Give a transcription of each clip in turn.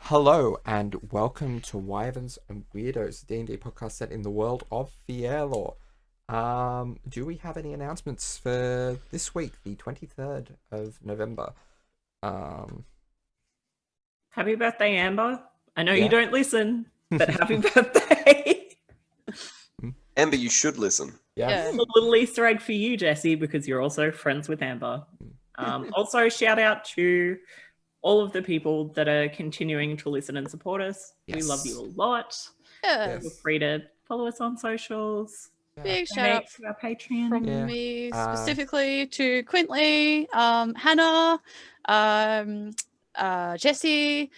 Hello and welcome to Wyverns and Weirdos, the D&D podcast set in the world of Fierlor. Do we have any announcements for this week, the 23rd of November? Happy birthday, Amber. I know Yeah. you don't listen, but happy birthday. Amber, you should listen. Yeah. A little Easter egg for you, Jessie, because you're also friends with Amber. Also, shout out to all of the people that are continuing to listen and support us. We love you a lot. Yeah. Feel free to follow us on socials. Big shout out to our Patreon. from me specifically to Quintley, Hannah, Jessie,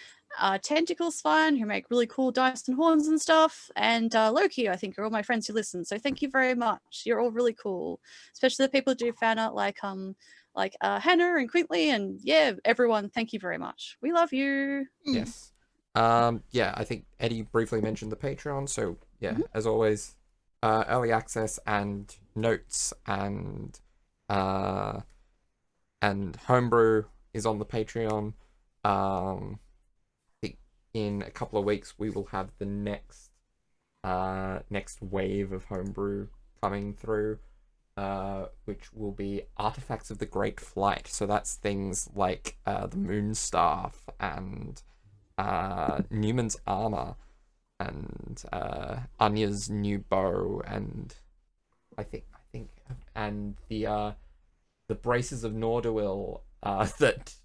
Tentacles Fun, who make really cool dice and horns and stuff, and Loki, I think, are all my friends who listen. So thank you very much. You're all really cool, especially the people who do fan art like Hannah and Quintley, and everyone. Thank you very much. We love you. Yes. I think Eddie briefly mentioned the Patreon, so as always, early access and notes and homebrew is on the Patreon. I think in a couple of weeks we will have the next wave of homebrew coming through, which will be Artifacts of the Great Flight. So that's things like the Moon Staff and Neumann's armor and Anya's new bow, and I think and the braces of Norduil that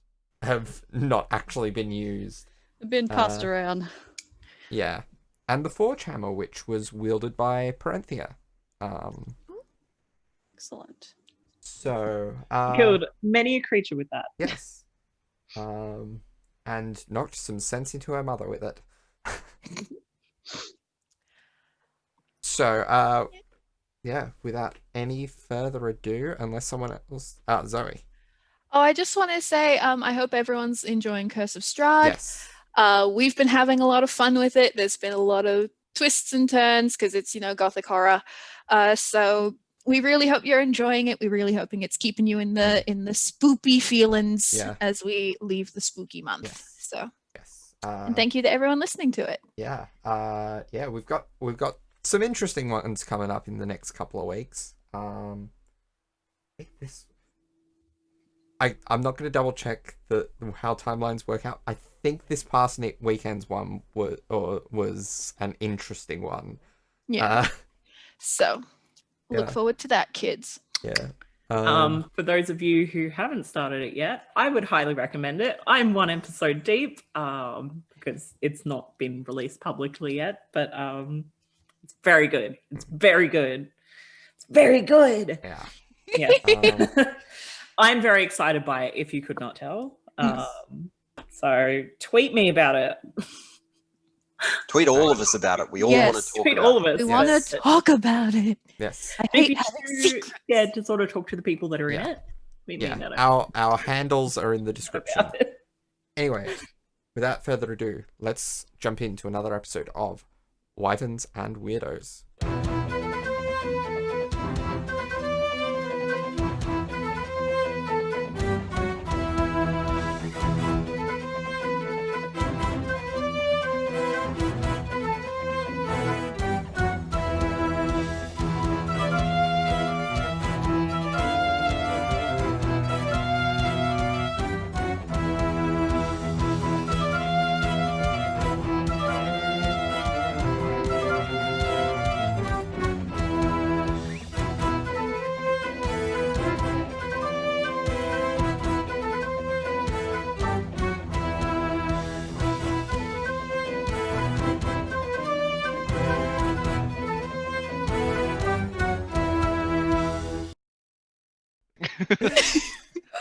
have not actually been used. Been passed around. Yeah. And the Forge Hammer, which was wielded by Parenthea. Excellent. So Killed many a creature with that. Yes. And knocked some sense into her mother with it. So without any further ado, unless someone else Zoe. Oh, I just want to say, I hope everyone's enjoying Curse of Strahd. Yes. We've been having a lot of fun with it. There's been a lot of twists and turns because it's, gothic horror. So we really hope you're enjoying it. We're really hoping it's keeping you in the spoopy feelings as we leave the spooky month. Yes. So yes. And thank you to everyone listening to it. Yeah. We've got some interesting ones coming up in the next couple of weeks. I think this. I'm not going to double check how timelines work out. I think this past weekend's one was an interesting one. Yeah. So look forward to that, kids. Yeah. For those of you who haven't started it yet, I would highly recommend it. I'm one episode deep because it's not been released publicly yet, but it's very good. It's very good. It's very good. Yeah. Yeah. I'm very excited by it, if you could not tell. So tweet me about it. Tweet all of us about it. We all want to talk tweet about all of us. We want to talk about it. Yes. I Don't hate be having too secrets. scared to sort of talk to the people that are in it. Tweet me about it. Our handles are in the description. Anyway, without further ado, let's jump into another episode of Wyverns and Weirdos.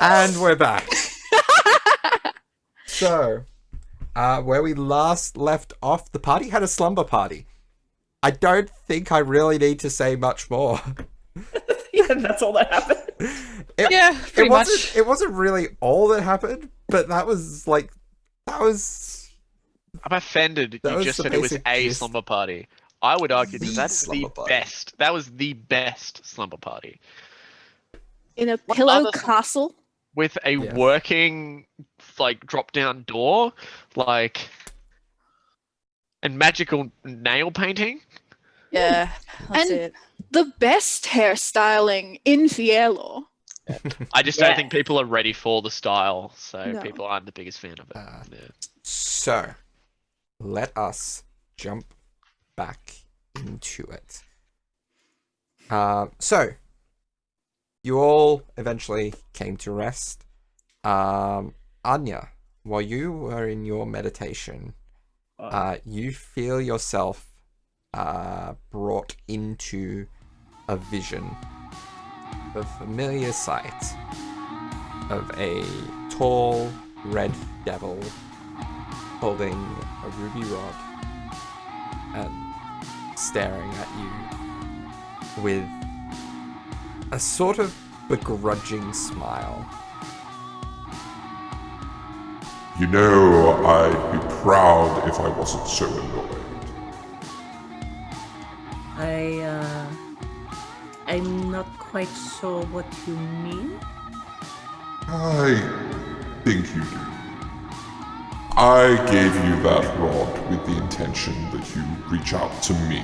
And we're back. So, where we last left off, the party had a slumber party. I don't think I really need to say much more. Yeah, that's all that happened. Pretty much. It wasn't really all that happened, but that was. I'm offended That you was just the said it was basic a gist. slumber party. I would argue The that that's the slumber party. best. That was the best slumber party. In a What pillow other- castle. With a Yeah. working, drop-down door. And magical nail painting. Yeah, that's And- it. The best hairstyling in Fierlor. I just don't think people are ready for the style, so No. people aren't the biggest fan of it. Yeah. So, let us jump back into it. So, you all eventually came to rest. Anya, while you were in your meditation, you feel yourself brought into a vision, a familiar sight of a tall red devil holding a ruby rod and staring at you with a sort of begrudging smile. You know, I'd be proud if I wasn't so annoyed. I'm not quite sure what you mean. I think you do. I gave you that rod with the intention that you reach out to me.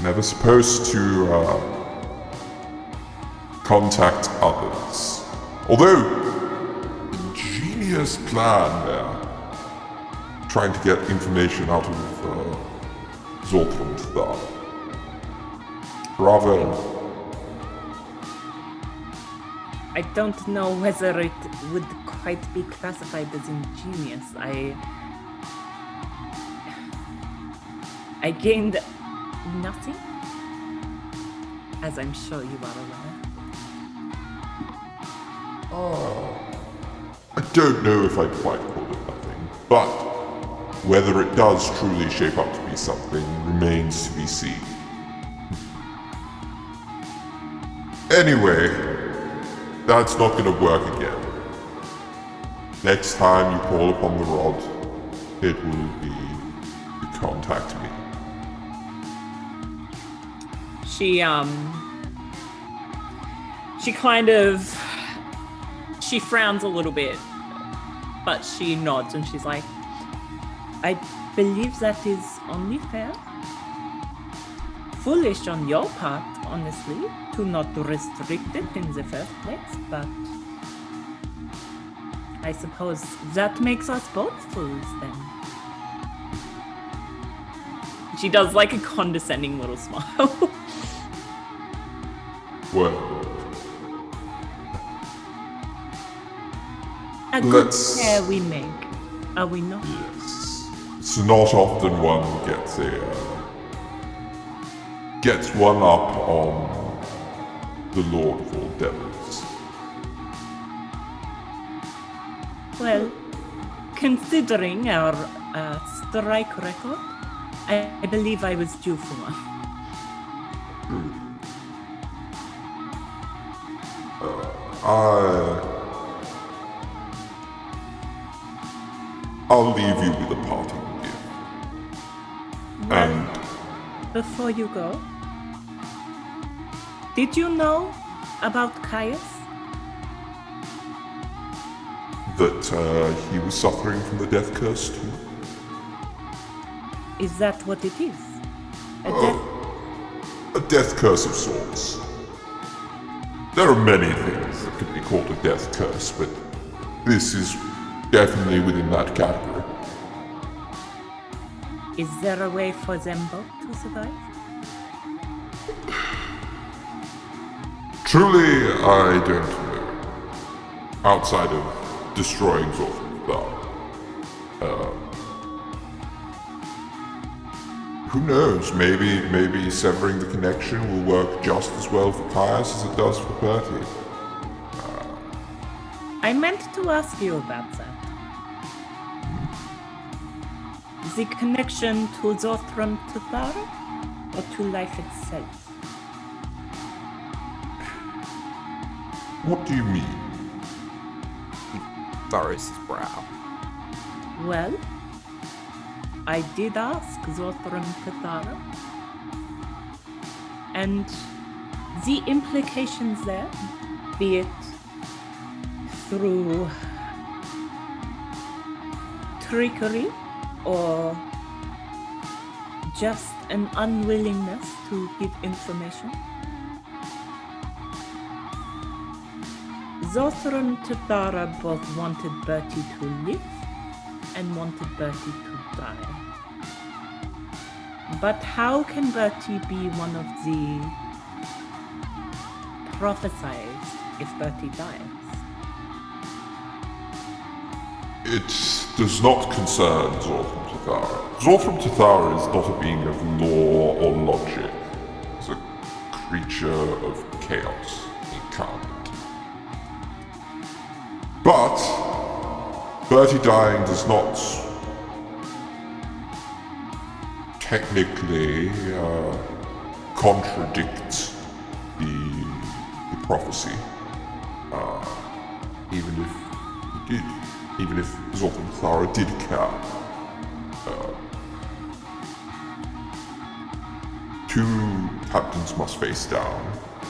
Never supposed to contact others. Although, ingenious plan there. Trying to get information out of Zortland there. Bravo. I don't know whether it would quite be classified as ingenious. I gained nothing, as I'm sure you are aware. I don't know if I'd quite call it nothing, but whether it does truly shape up to be something remains to be seen. Anyway, that's not going to work again. Next time you call upon the rod, it will be to contact me. She frowns a little bit, but she nods and she's like, I believe that is only fair. Foolish on your part, honestly, to not restrict it in the first place, but I suppose that makes us both fools then. She does like a condescending little smile. Well, A good Let's- pair we make, are we not? yes. It's not often one gets one up on the Lord of all Devils. Well, considering our strike record, I believe I was due for one. I'll leave you with a parting gift. And Before you go, did you know about Caius? that he was suffering from the death curse too. Is that what it is? A death? A death curse of sorts. There are many things that could be called a death curse, but this is definitely within that category. Is there a way for them both to survive? Truly, I don't know. Outside of destroying Zorthar. Who knows? Maybe severing the connection will work just as well for Caius as it does for Bertie. I meant to ask you about that. The connection to Zothram Tuthara or to life itself? What do you mean? Furrows his brow. Well, I did ask Zothram Tuthara, and the implications there, be it through trickery or just an unwillingness to give information? Zothra and Tathara both wanted Bertie to live and wanted Bertie to die. But how can Bertie be one of the prophesied if Bertie dies? It does not concern Zorthram Tathara. Zorthram Tathara is not a being of law or logic. It's a creature of chaos incarnate. But Bertie dying does not technically contradict the prophecy. Even if he did. Even if Zorthram Tathara did care. Two captains must face down.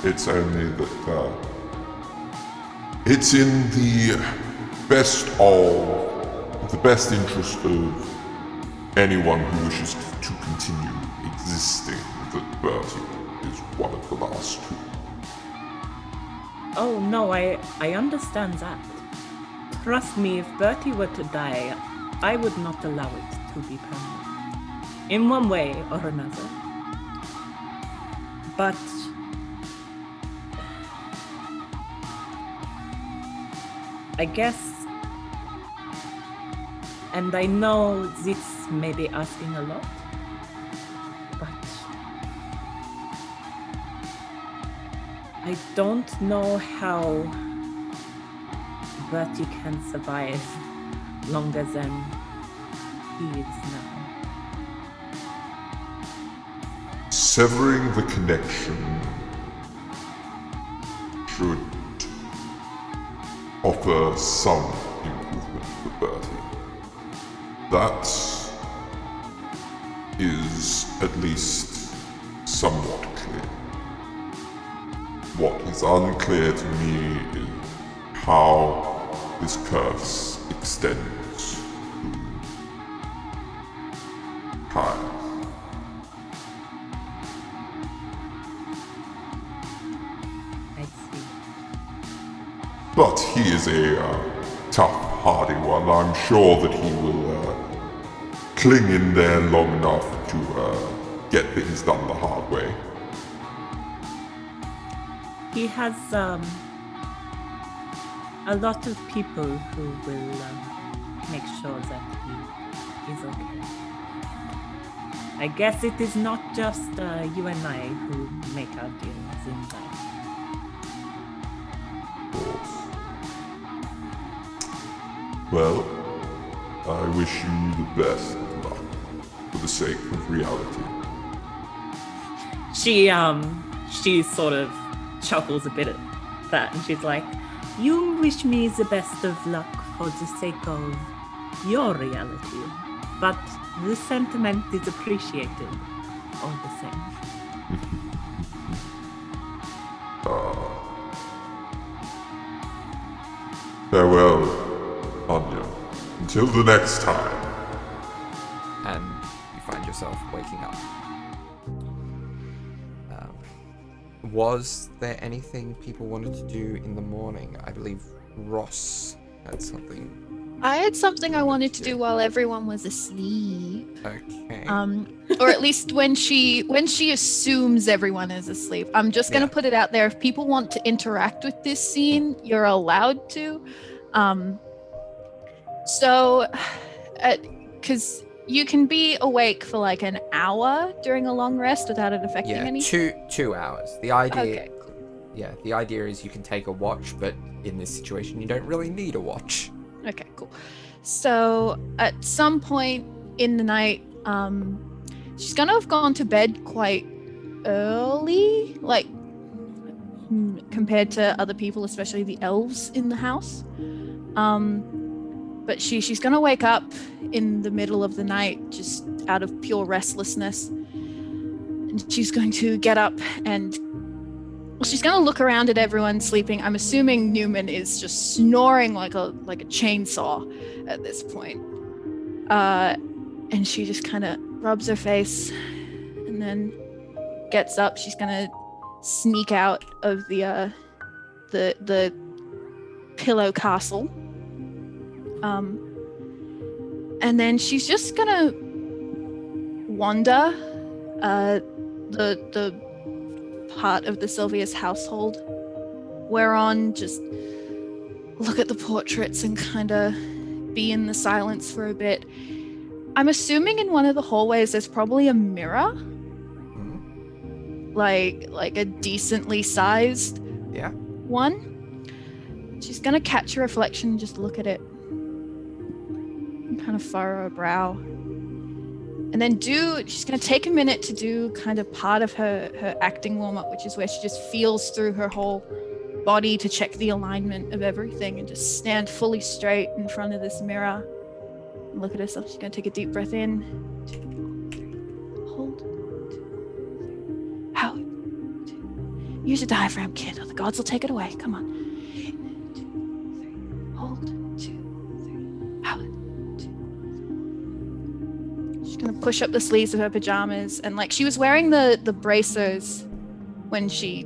It's only that it's in the best interest of anyone who wishes to continue existing that Bertie is one of the last two. Oh no, I understand that. Trust me, if Bertie were to die, I would not allow it to be permanent. In one way or another. But I guess, and I know this may be asking a lot, but I don't know how Bertie can survive longer than he is now. Severing the connection should offer some improvement for Bertie. That is at least somewhat clear. What is unclear to me is how this curse extends to time. I see. But he is a tough, hardy one. I'm sure that he will cling in there long enough to get things done the hard way. He has a lot of people who will make sure that he is okay. I guess it is not just you and I who make our deals in life. Of course. Well, I wish you the best of luck for the sake of reality. She sort of chuckles a bit at that, and she's like, "You wish me the best of luck for the sake of your reality, but the sentiment is appreciated all the same." Farewell, Anya. Until the next time. And you find yourself waking up. Was there anything people wanted to do in the morning? I believe Ross had something. I had something I wanted to do while everyone was asleep. Okay. Or at least when she assumes everyone is asleep. I'm just gonna put it out there. If people want to interact with this scene, you're allowed to. Because you can be awake for like an hour during a long rest without it affecting anything. 2 hours. The idea, Okay. the idea is you can take a watch, but in this situation, you don't really need a watch. Okay, cool. So at some point in the night, she's gonna have gone to bed quite early, like compared to other people, especially the elves in the house. But she's gonna wake up in the middle of the night just out of pure restlessness, and she's going to get up and she's gonna look around at everyone sleeping. I'm assuming Neumann is just snoring like a chainsaw at this point. And she just kind of rubs her face and then gets up. She's gonna sneak out of the pillow castle. And then she's just gonna wander the part of the Sylvia's household we're on, just look at the portraits and kind of be in the silence for a bit. I'm assuming in one of the hallways there's probably a mirror, like a decently sized one. She's gonna catch a reflection and just look at it and kind of furrow her brow. And then she's going to take a minute to do kind of part of her acting warm-up, which is where she just feels through her whole body to check the alignment of everything and just stand fully straight in front of this mirror and look at herself. She's going to take a deep breath in. 2, 3, hold. 2, 3, out. 2. Use your diaphragm, kid, or the gods will take it away. Come on. 2, 3, hold. 2, 3, out. She's gonna push up the sleeves of her pajamas, and like she was wearing the bracers when she,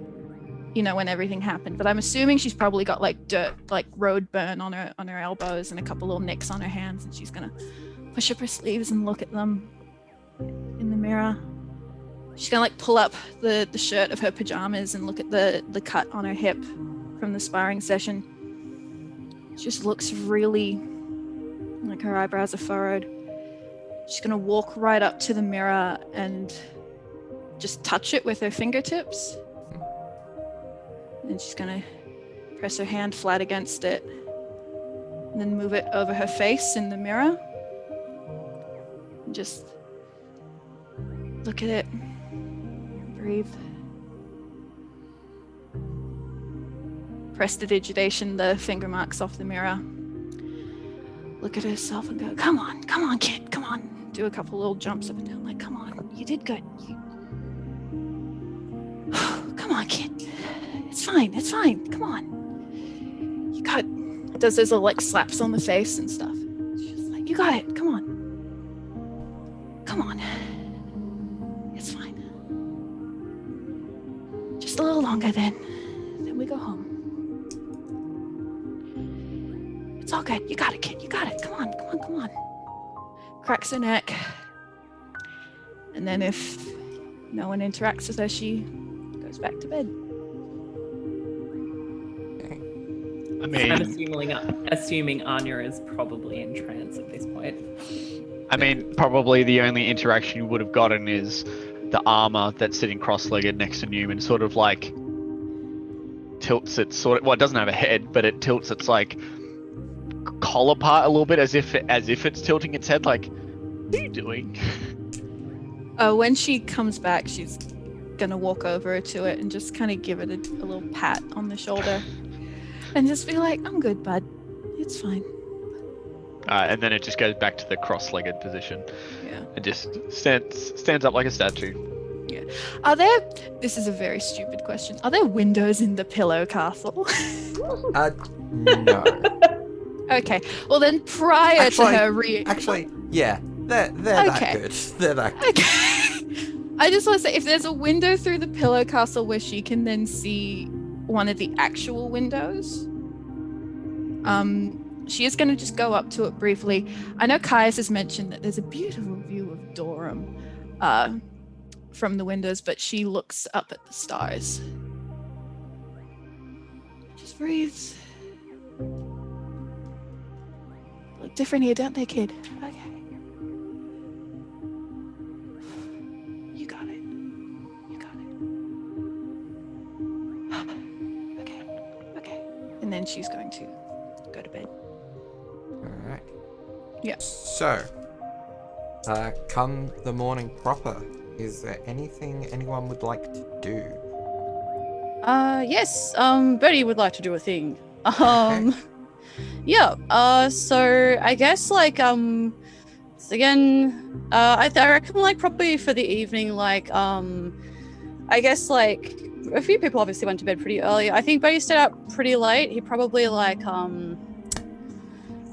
when everything happened. But I'm assuming she's probably got like dirt, like road burn on her elbows and a couple little nicks on her hands, and she's gonna push up her sleeves and look at them in the mirror. She's gonna like pull up the shirt of her pajamas and look at the cut on her hip from the sparring session. She just looks really like her eyebrows are furrowed. She's going to walk right up to the mirror and just touch it with her fingertips. And she's going to press her hand flat against it and then move it over her face in the mirror. And just look at it. Breathe. Prestidigitation the finger marks off the mirror. Look at herself and go, come on, kid, come on. Do a couple little jumps up and down, like, come on, you did good. Come on, kid. It's fine, come on. You got, does those little like slaps on the face and stuff. She's like, you got it, come on. It's fine. Just a little longer then we go home. It's all good. You got it, kid. You got it. Come on. Cracks her neck. And then if no one interacts with her, she goes back to bed. I mean, I'm assuming Anya is probably in trance at this point. I mean, probably the only interaction you would have gotten is the armor that's sitting cross-legged next to Neumann sort of like tilts its well, it doesn't have a head, but it tilts its like collar part a little bit as if it's tilting its head, like, what are you doing? When she comes back, she's gonna walk over to it and just kind of give it a little pat on the shoulder and just be like, I'm good, bud, it's fine. And then it just goes back to the cross-legged position. Yeah. It just stands up like a statue. Yeah. This is a very stupid question, are there windows in the pillow castle? No. Okay, well then prior to her Actually, yeah, they're Okay. that good. They're that good. Okay. I just want to say, if there's a window through the pillow castle where she can then see one of the actual windows, she is going to just go up to it briefly. I know Caius has mentioned that there's a beautiful view of Durham from the windows, but she looks up at the stars. Just breathes. Look different here, don't they, kid? Okay. You got it. Okay. And then she's going to go to bed. Alright. Yeah. So, come the morning proper, is there anything anyone would like to do? Yes, Bertie would like to do a thing. Yeah, so I guess like again, I reckon like probably for the evening, like I guess like a few people obviously went to bed pretty early. I think Bertie stayed up pretty late. He probably like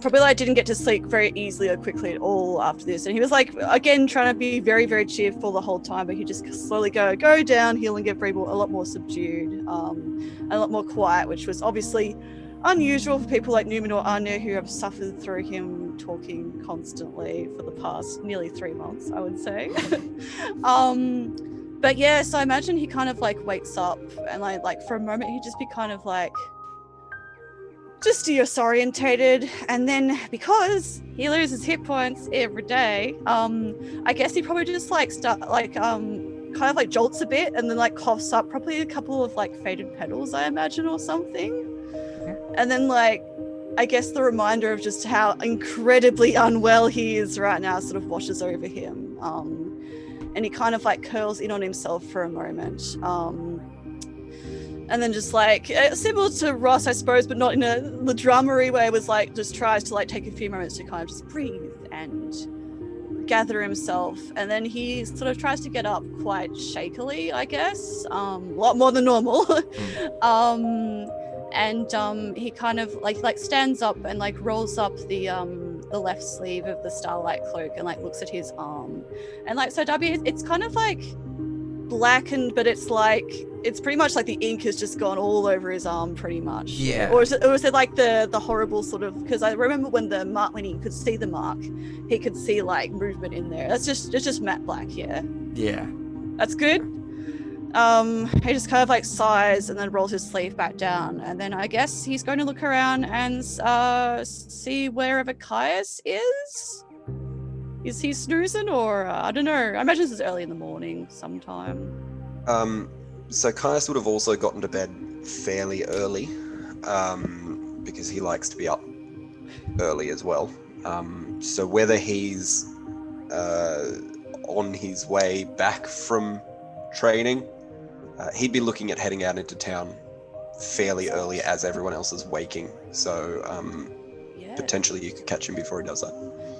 probably like didn't get to sleep very easily or quickly at all after this, and he was like again trying to be very, very cheerful the whole time, but he just slowly go downhill and get a lot more subdued, a lot more quiet, which was obviously unusual for people like Neumann or Anya who have suffered through him talking constantly for the past nearly 3 months, I would say. But yeah, so I imagine he kind of like wakes up and like for a moment he'd just be kind of like just disorientated, and then because he loses hit points every day, I guess he probably just like start like kind of like jolts a bit and then like coughs up probably a couple of like faded petals, I imagine, or something. And then like I guess the reminder of just how incredibly unwell he is right now sort of washes over him, and he kind of like curls in on himself for a moment, and then just like similar to Ross, I suppose, but not in the dramery way, was like just tries to like take a few moments to kind of just breathe and gather himself, and then he sort of tries to get up quite shakily, I guess, a lot more than normal. And he kind of like stands up and like rolls up the left sleeve of the Starlight cloak and like looks at his arm, and like so W, it's kind of like blackened, but it's pretty much like the ink has just gone all over his arm pretty much. Yeah. Or is it like the horrible sort of, because I remember when he could see the mark, he could see like movement in there. It's just matte black. Yeah That's good. He just kind of like sighs and then rolls his sleeve back down, and then I guess he's going to look around and see wherever Caius is. Is he snoozing, or I don't know? I imagine this is early in the morning sometime. So Caius would have also gotten to bed fairly early, because he likes to be up early as well. So whether he's on his way back from training, he'd be looking at heading out into town fairly early as everyone else is waking. So potentially you could catch him before he does that.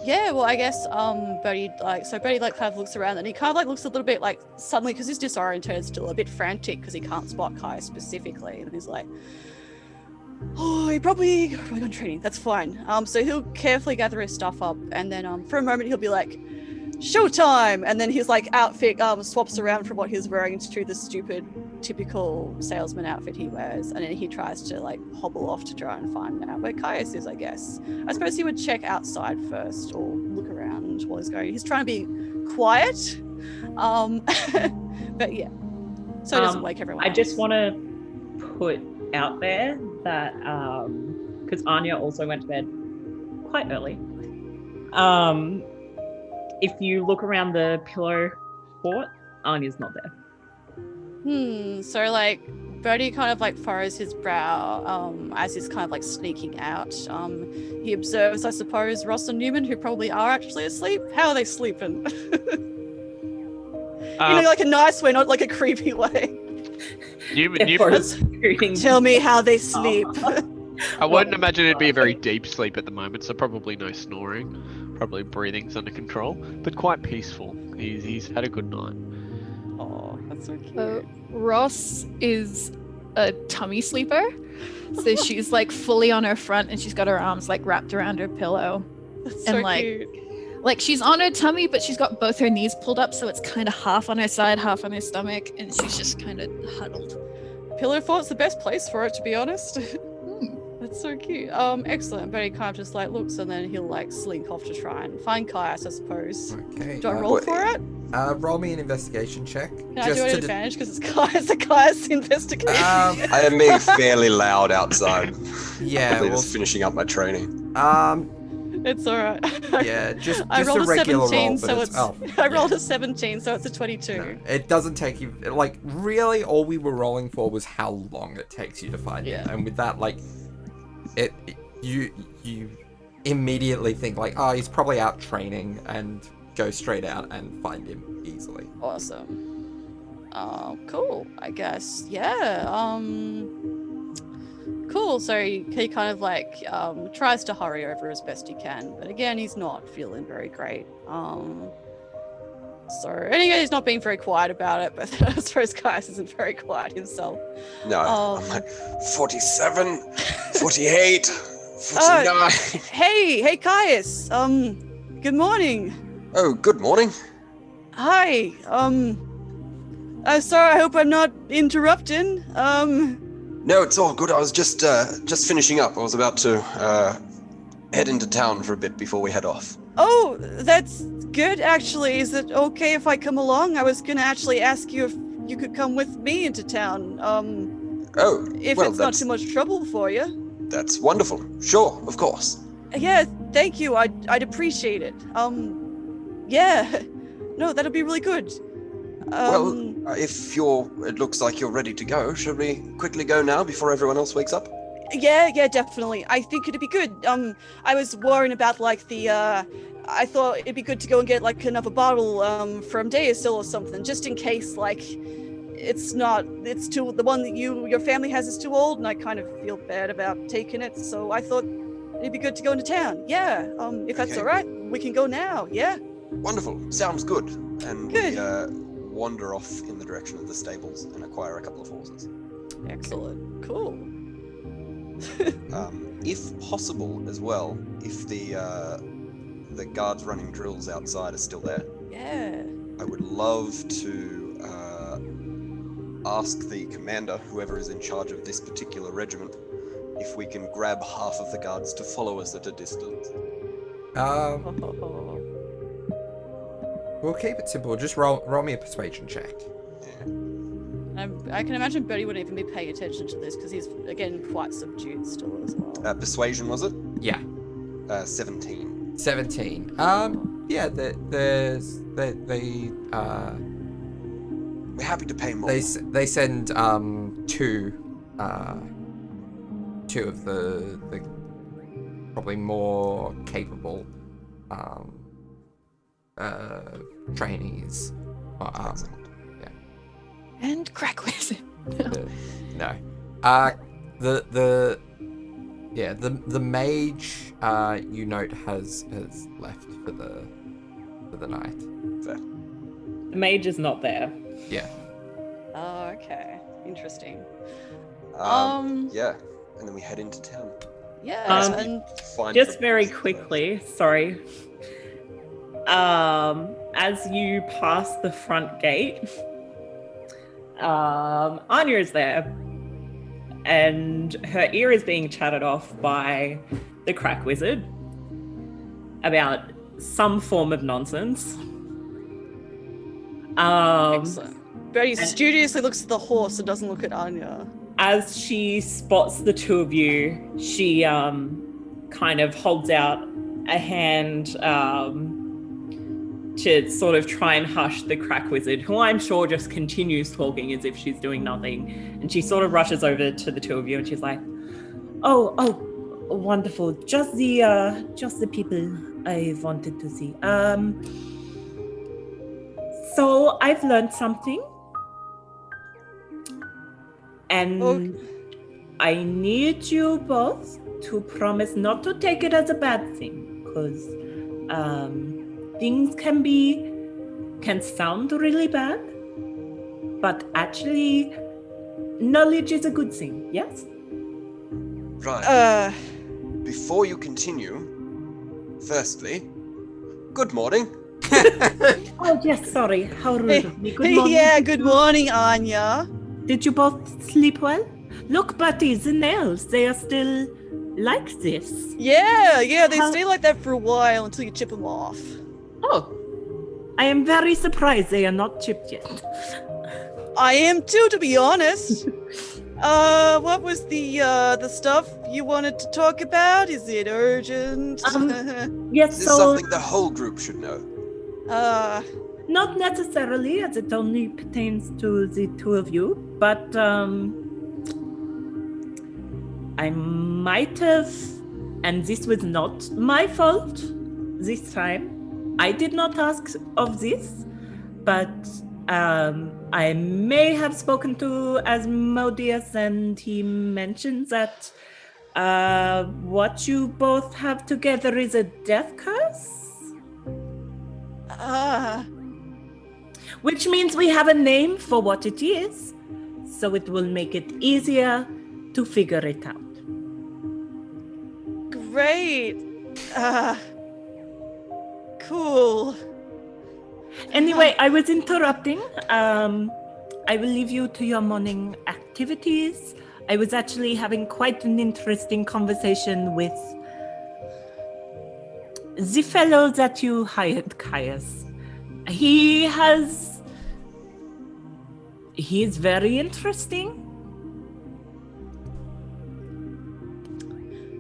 Yeah, well, I guess Bertie kind of looks around, and he kind of like looks a little bit like suddenly, because he's disoriented, still a bit frantic because he can't spot Kai specifically, and he's like, oh, he probably gone training. That's fine. So he'll carefully gather his stuff up, and then for a moment he'll be like, showtime, and then his like outfit swaps around from what he's wearing to the stupid typical salesman outfit he wears, and then he tries to like hobble off to try and find out where Caius is. I guess I suppose he would check outside first or look around while he's going. He's trying to be quiet, but yeah, so he doesn't wake everyone I else. just want to put out there that because Anya also went to bed quite early, if you look around the pillow fort, Anya's not there. So like Bertie kind of like furrows his brow as he's kind of like sneaking out. He observes, I suppose, Ross and Neumann, who probably are actually asleep. How are they sleeping? Like a nice way, not like a creepy way. Tell me how they sleep. I wouldn't imagine it'd be a very deep sleep at the moment, so probably no snoring. Probably breathing's under control, but quite peaceful. He's had a good night. Oh, that's so cute. Ross is a tummy sleeper, so she's like fully on her front, and she's got her arms like wrapped around her pillow. That's and so like cute. like she's on her tummy, but she's got both her knees pulled up, so it's kind of half on her side, half on her stomach, and she's just kind of huddled. Pillow fort's the best place for it, to be honest. That's so cute. Excellent. But he kind of just like looks, and then he'll like slink off to try and find Caius, I suppose. Okay. Do I roll for it? Roll me an investigation check. Can I do it at advantage because it's Caius? The Caius investigation. I am being fairly loud outside. Yeah. Probably just finishing up my training. It's all right. Yeah, just I rolled a regular 17, roll, so but it's. I rolled a 17, so it's a 22. No, it doesn't take you, like, really all we were rolling for was how long it takes you to find him. And with that, like, you immediately think like, oh, he's probably out training, and go straight out and find him easily. Awesome. Cool, I guess. Yeah. Cool. So he kind of like tries to hurry over as best he can, but again, he's not feeling very great. So anyway, he's not being very quiet about it, but I suppose Caius isn't very quiet himself. No, I'm like 47, 48. No. Hey, Caius. Good morning. Oh, good morning. Hi. Sorry, I hope I'm not interrupting. No, it's all good. I was just finishing up. I was about to head into town for a bit before we head off. Oh, that's good, actually. Is it okay if I come along? I was gonna actually ask you if you could come with me into town. If it's not too much trouble for you. That's wonderful. Sure, of course. Yeah, thank you. I'd appreciate it. Yeah. No, that'd be really good. If it looks like you're ready to go, should we quickly go now before everyone else wakes up? Yeah, definitely. I think it'd be good. I was worrying about I thought it'd be good to go and get another bottle from Deasil or something, just in case the one that your family has is too old, and I kind of feel bad about taking it. So I thought it'd be good to go into town. Yeah. If that's Okay. all right, we can go now. Yeah. Wonderful. Sounds good. And Good. we wander off in the direction of the stables and acquire a couple of horses. Excellent. Cool. If possible as well, if the guards running drills outside are still there, Yeah. I would love to ask the commander, whoever is in charge of this particular regiment, if we can grab half of the guards to follow us at a distance. We'll keep it simple. Just roll me a persuasion check. Yeah. I can imagine Bertie wouldn't even be paying attention to this because he's again quite subdued still as well. Persuasion, was it? Yeah. 17. 17. Yeah, We're happy to pay more. they send two of the probably more capable trainees. Excellent. And crack wizard. No. The mage you note has left for the night. Fair. The mage is not there. Yeah. Oh, okay. Interesting. Yeah, and then we head into town. Yeah, and Find Just the very horses quickly, sorry. As you pass the front gate, Anya is there, and her ear is being chatted off by the crack wizard about some form of nonsense. excellent. Bertie studiously looks at the horse and doesn't look at Anya. As she spots the two of you, she kind of holds out a hand to sort of try and hush the crack wizard, who I'm sure just continues talking as if she's doing nothing. And she sort of rushes over to the two of you and she's like, oh, wonderful. Just the people I wanted to see. So I've learned something. And I need you both to promise not to take it as a bad thing, because things can sound really bad, but actually knowledge is a good thing, yes? Right. Before you continue, firstly, good morning. Oh, yes, sorry. How rude of me. Good morning. Yeah, good morning, Anya. Did you both sleep well? Look, buddies, the nails, they are still like this. Yeah, they stay like that for a while until you chip them off. Oh, I am very surprised they are not chipped yet. I am too, to be honest. What was the stuff you wanted to talk about? Is it urgent? Yes, This is so something the whole group should know. not necessarily, as it only pertains to the two of you, but I might have, and this was not my fault this time. I did not ask of this, but I may have spoken to Asmodeus, and he mentions that what you both have together is a death curse. Which means we have a name for what it is, so it will make it easier to figure it out. Great. Cool. Anyway, I was interrupting. I will leave you to your morning activities. I was actually having quite an interesting conversation with the fellow that you hired, Caius. He is very interesting.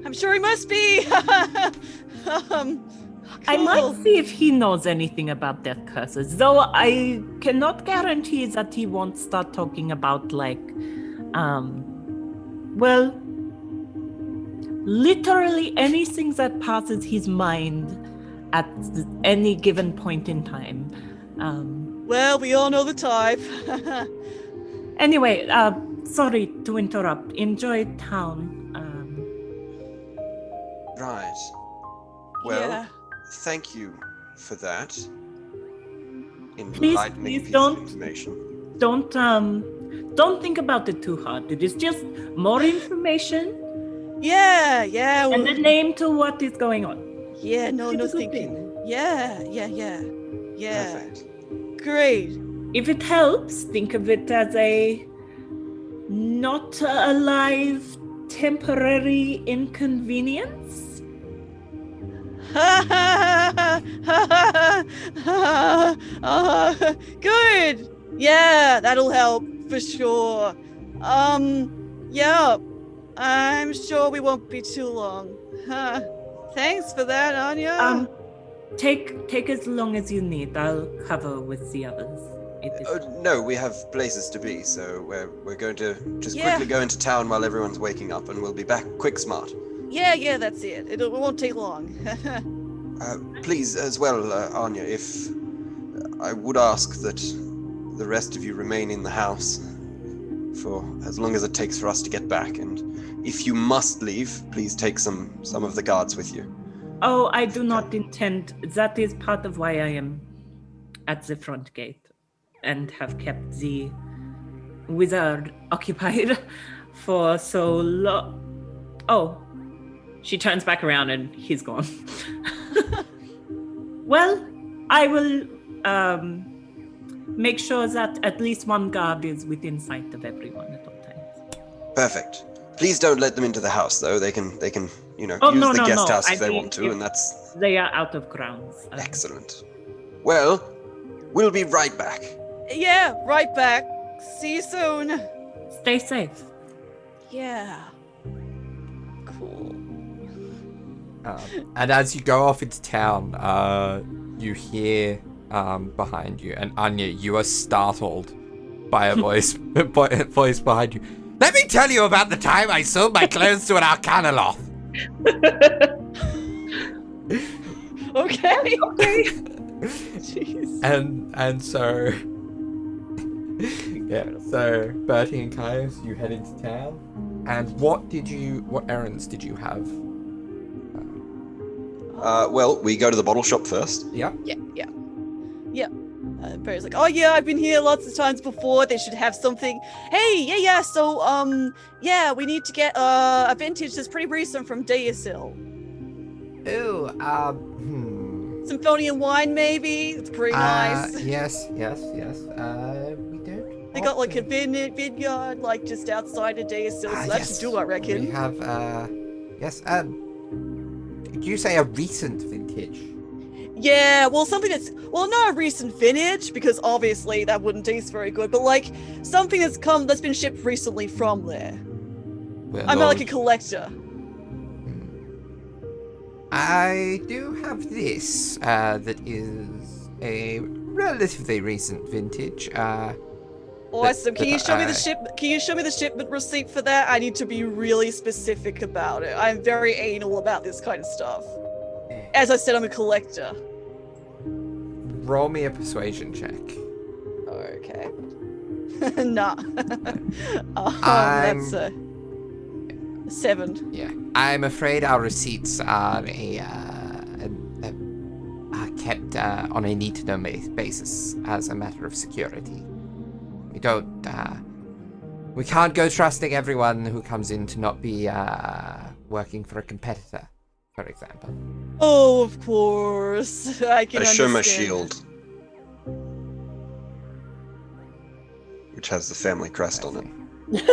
I'm sure he must be. I Cool. might see if he knows anything about death curses, though I cannot guarantee that he won't start talking about, like, well, literally anything that passes his mind at any given point in time. Well, we all know the type. Anyway, sorry to interrupt. Enjoy town. Right. Well, Yeah. thank you for that. Please Enlightening piece don't- of information. Don't think about it too hard. It is just more information Yeah. and a Well, name to what is going on. yeah. No It's a good thinking. Yeah. Perfect. Great. If it helps, think of it as a not alive temporary inconvenience. Good. Yeah, that'll help for sure. Yeah. I'm sure we won't be too long. Thanks for that, Anya. Take as long as you need. I'll cover with the others. It is- No, we have places to be, so we're going to just Yeah. quickly go into town while everyone's waking up, and we'll be back quick smart. Yeah, that's it. It won't take long. Please, as well, Anya, if I would ask that the rest of you remain in the house for as long as it takes for us to get back, and if you must leave, please take some of the guards with you. Oh, I do not intend. That is part of why I am at the front gate and have kept the wizard occupied for so long. Oh, she turns back around and he's gone. Well, I will make sure that at least one guard is within sight of everyone at all times. Perfect. Please don't let them into the house, though. They can Oh, use no, the no, guest no. house I if they mean, want to, if- and that's They are out of grounds. excellent. Well, we'll be right back. Yeah, right back. See you soon. Stay safe. Yeah. Cool. And as you go off into town, you hear behind you, and Anya, you are startled by a voice, voice behind you. Let me tell you about the time I sold my clothes to an Arcanoloth. Okay. Jeez. And so yeah, so Bertie and Caius, you head into town. And what errands did you have? Well, we go to the bottle shop first. Yeah. Yeah. Barry's like, oh yeah, I've been here lots of times before. They should have something. Hey, yeah. So, yeah, we need to get a vintage that's pretty recent from Deasil. Ooh, Symphonian wine, maybe. It's pretty nice. Yes. We don't. They got like a often- vineyard, like just outside of Deasil. So that yes. should do, I reckon. We have yes. Did you say a recent vintage? Yeah, well, something that's not a recent vintage because obviously that wouldn't taste very good, but like something that's been shipped recently from there. Well, I'm like a collector. I do have this that is a relatively recent vintage. Awesome. Can you show me the I- Can you show me the shipment receipt for that? I need to be really specific about it. I'm very anal about this kind of stuff. As I said, I'm a collector. Roll me a persuasion check. Okay. Nah. I'm- That's a 7. Yeah, I'm afraid our receipts are are kept on a need-to-know basis as a matter of security. We don't. We can't go trusting everyone who comes in to not be working for a competitor. for example. Oh, of course. I can I show my understand. shield, which has the family crest on it.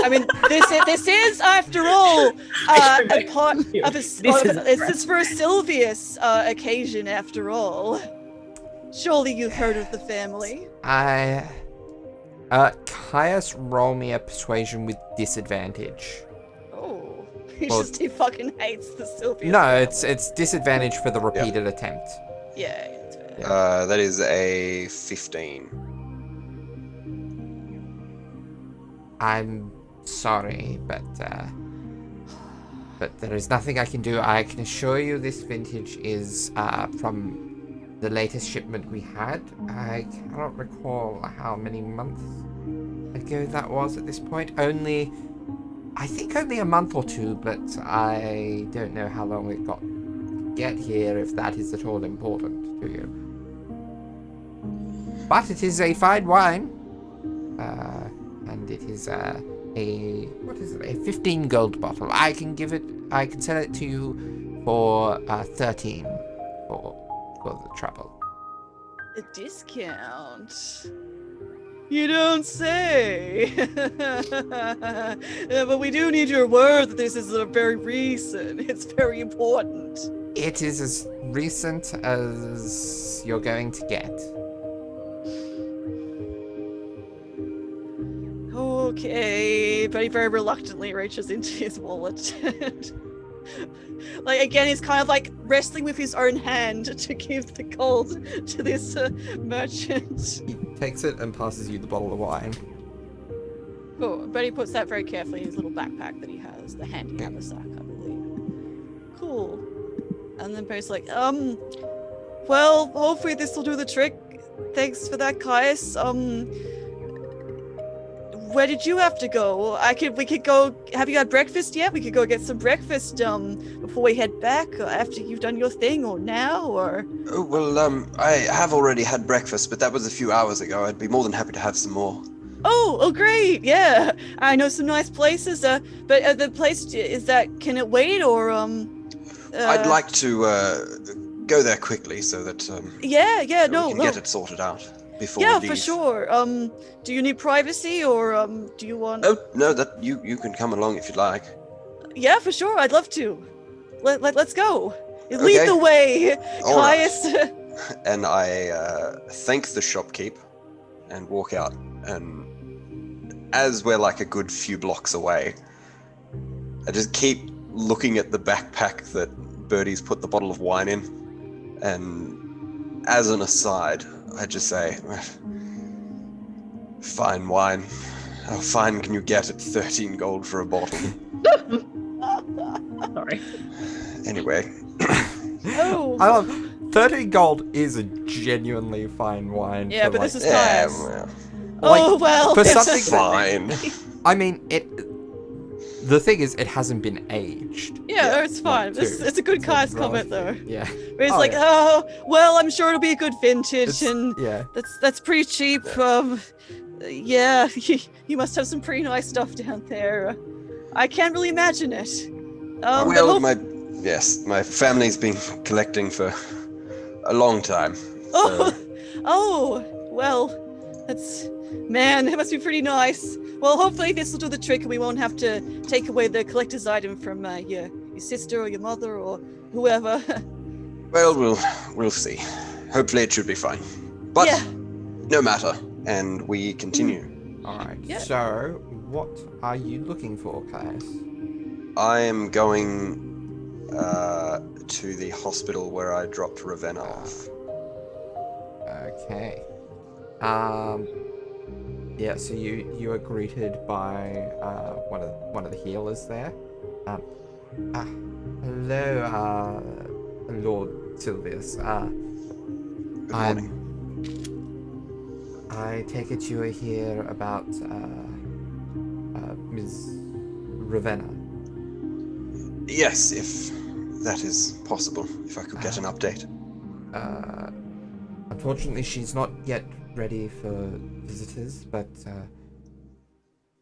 I mean, this is, after all, a part of a, This is for a Sylvius occasion, after all. Surely you've heard of the family. Caius, roll me a persuasion with disadvantage. Oh, Well- he fucking hates the Sylvius. No, family. it's disadvantage for the repeated attempt. Yeah, it's fair. That is a 15. I'm sorry, but there is nothing I can do. I can assure you this vintage is from the latest shipment we had. I cannot recall how many months ago that was at this point. I think only a month or two, but I don't know how long it got to get here, if that is at all important to you. But it is a fine wine. And it is a 15 gold bottle. I can sell it to you for 13 for the trouble. A discount? You don't say. But we do need your word that this is very recent. It's very important. It is as recent as you're going to get. Okay, but he very reluctantly reaches into his wallet. Like, again, he's kind of like wrestling with his own hand to give the gold to this merchant. He takes it and passes you the bottle of wine. Cool, but he puts that very carefully in his little backpack that he has, the handy haversack, I believe. Cool. And then Poe's like, well, hopefully this will do the trick. Thanks for that, Caius. Where did you have to go? We could go. Have you had breakfast yet? We could go get some breakfast before we head back, or after you've done your thing, or now, or. Oh, well, I have already had breakfast, but that was a few hours ago. I'd be more than happy to have some more. Oh, great! Yeah, I know some nice places. But the place can it wait, or I'd like to go there quickly so that Yeah, we can get it sorted out before Yeah, we leave. for sure. Do you need privacy, or do you want? Oh no, that you can come along if you'd like. Yeah, for sure. I'd love to. Let's go. Lead Okay. the way, All right. Caius. And I thank the shopkeep and walk out. And as we're like a good few blocks away, I just keep looking at the backpack that Birdie's put the bottle of wine in. And as an aside, I just say, fine wine. How fine can you get at 13 gold for a bottle? Sorry. Anyway, Oh. I love 30 gold is a genuinely fine wine. Yeah, for, but like, this is yeah, Caius. well, Oh well. for it's something fine. I mean, the thing is, it hasn't been aged. Yeah, it's fine. Like, too. It's a good It's Caius like comment though. Yeah. Where he's Oh, like, yeah. oh, well, I'm sure it'll be a good vintage, It's- and yeah. that's pretty cheap. Yeah, you must have some pretty nice stuff down there. I can't really imagine it. But Well, hope- my family's been collecting for a long time. Oh, oh, well, it must be pretty nice. Well, hopefully this will do the trick and we won't have to take away the collector's item from your sister or your mother or whoever. Well, we'll see. Hopefully it should be fine. But Yeah. no matter. And we continue. Alright, Yeah. so what are you looking for, Caius? I am going to the hospital where I dropped Ravenna off. Okay. Yeah, so you are greeted by one of the healers there. Hello, Lord Silvius. Good morning. I take it you are here about Ms. Ravenna. Yes, if that is possible. If I could get an update. Unfortunately, she's not yet ready for visitors, but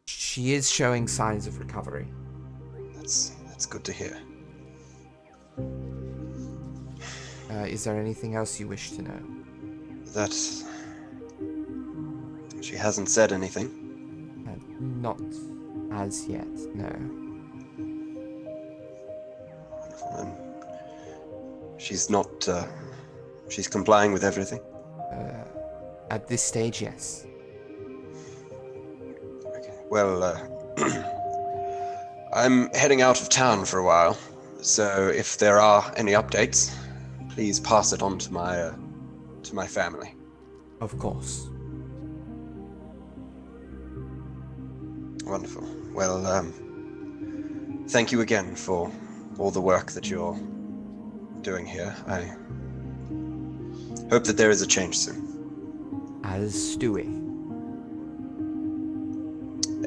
she is showing signs of recovery. That's good to hear. Is there anything else you wish to know? That she hasn't said anything. Not as yet, no. And she's not. She's complying with everything. At this stage, yes. Okay. Well, I'm heading out of town for a while, so if there are any updates, please pass it on to my family. Of course. Wonderful. Well, thank you again for all the work that you're doing here. I hope that there is a change soon. As Stewie.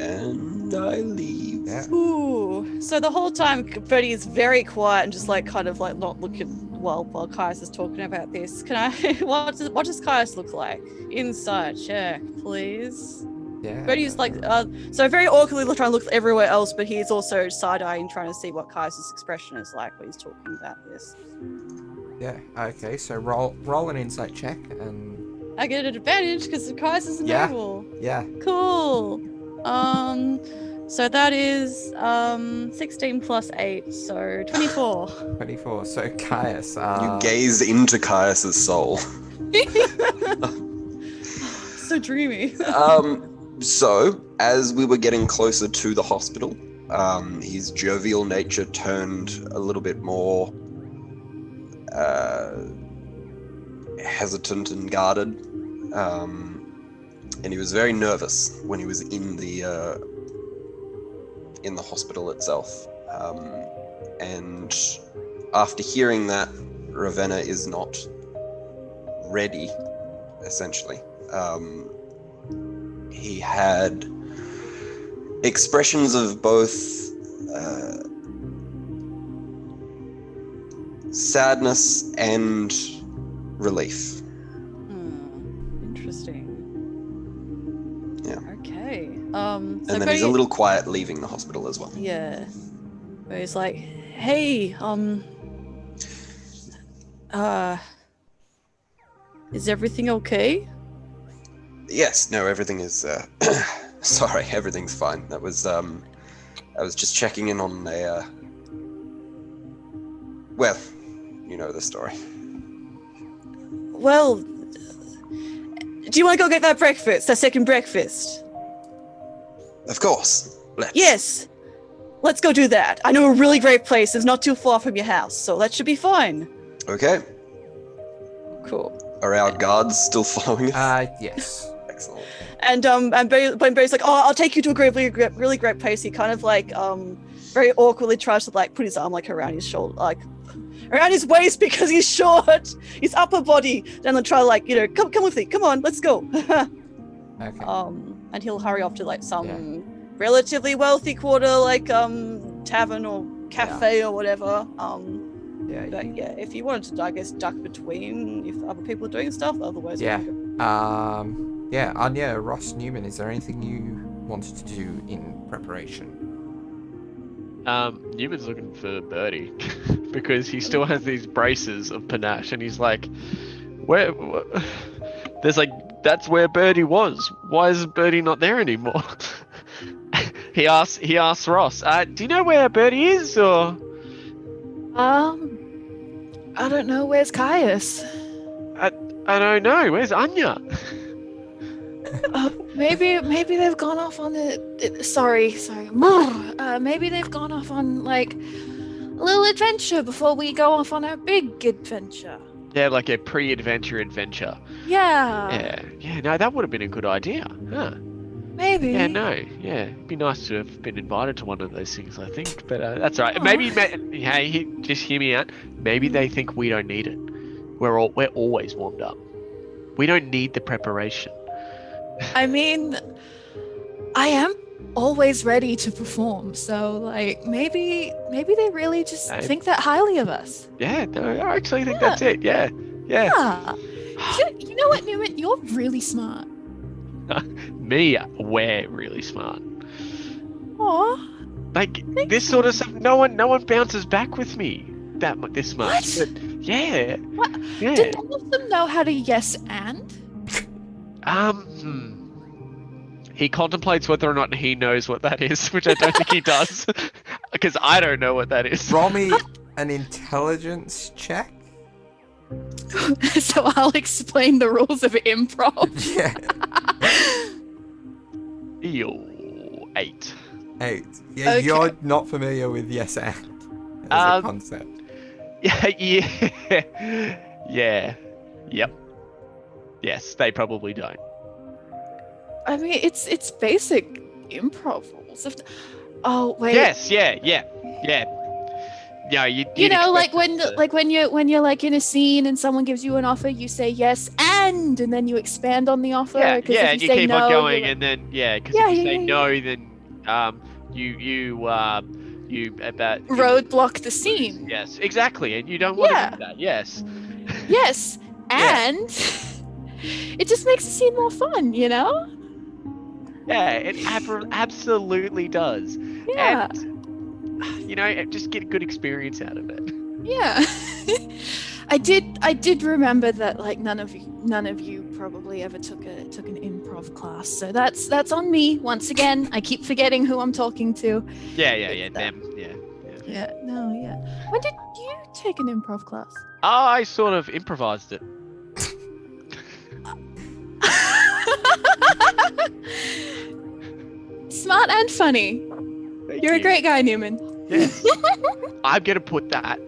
And I leave. Yeah. Ooh. So the whole time, Bertie is very quiet and just like kind of like not looking while Caius is talking about this. Can I? What does Caius look like? Inside check, please. Yeah. Bertie's like so very awkwardly trying to look everywhere else, but he's also side-eyeing, trying to see what Caius's expression is like when he's talking about this. Yeah. Okay. So roll an insight check, and I get an advantage because Caius is a Yeah. noble. yeah. Cool. So that is 16 plus 8, so 24. 24. So Caius. You gaze into Caius's soul. So dreamy. So, as we were getting closer to the hospital, his jovial nature turned a little bit more hesitant and guarded, and he was very nervous when he was in the hospital itself. And after hearing that Ravenna is not ready, essentially, he had expressions of both sadness and relief. Interesting. Yeah. Okay. So And then he's a little quiet leaving the hospital as well. Yeah. Where he's like, hey, is everything okay? Yes, no, everything is sorry, everything's fine. That was I was just checking in on a well, you know the story. Well, do you want to go get that breakfast, that second breakfast? Of course. Let's. Yes. Let's go do that. I know a really great place. It's not too far from your house, so that should be fine. Okay. Cool. Are our guards still following us? Yes. Excellent. And when Barry's like, "Oh, I'll take you to a really great place," he kind of like very awkwardly tries to like put his arm like around his shoulder, like around his waist because he's short, his upper body. Then they'll try to like, come with me, come on, let's go. Okay. And he'll hurry off to like some relatively wealthy quarter, like tavern or cafe or whatever. Yeah. But yeah, if you wanted to, I guess, duck between if other people are doing stuff, otherwise. Yeah. Yeah, Anya, Ross, Neumann, is there anything you wanted to do in preparation? Newman's looking for Birdie because he still has these braces of panache, and he's like, where there's like, that's where Birdie was. Why is Birdie not there anymore? he asks Ross, do you know where Birdie is, or? I don't know. Where's Caius? I don't know. Where's Anya? Maybe they've gone off on sorry. Maybe they've gone off on like a little adventure before we go off on our big adventure. Yeah, like a pre-adventure adventure. Yeah. Yeah. No, that would have been a good idea. Huh. Maybe. Yeah. No. Yeah. It'd be nice to have been invited to one of those things, I think. But that's all right. Oh. Maybe. Hey, just hear me out. Maybe they think we don't need it. We're always warmed up. We don't need the preparation. I mean, I am always ready to perform, so like maybe they really just think that highly of us. Yeah, no, I actually think that's it. Yeah. You know what, Newman? You're really smart. Me, we're really smart. Aw. Like this sort of stuff, no one bounces back with me this much. What? But Yeah. What? Yeah. Do none of them know how to yes and? He contemplates whether or not he knows what that is, which I don't think he does, because I don't know what that is. Roll me an intelligence check. So I'll explain the rules of improv. Yeah. Ew, 8. 8. Yeah, Okay. you're not familiar with yes and as a concept. Yeah. Yep. Yes, they probably don't. I mean, it's basic improv rules. Oh wait. Yes, yeah. Yeah, You know, like when you're like in a scene and someone gives you an offer, you say yes and then you expand on the offer. Yeah, 'cause if and you say keep no, on you're going, like- and then because Yeah, if you yeah, say yeah, no, then you roadblock the scene. Yes, exactly, and you don't want Yeah. to do that. Yes. Yes, Yeah. and it just makes the scene more fun, you know? Yeah, it absolutely does. Yeah. And just get a good experience out of it. Yeah. I did remember that like none of you probably ever took an improv class. So that's on me once again. I keep forgetting who I'm talking to. Yeah, them. Yeah. Yeah. No, yeah. When did you take an improv class? I sort of improvised it. Smart and funny. Thank You're a you. great guy, Neumann. Yes. I'm gonna put that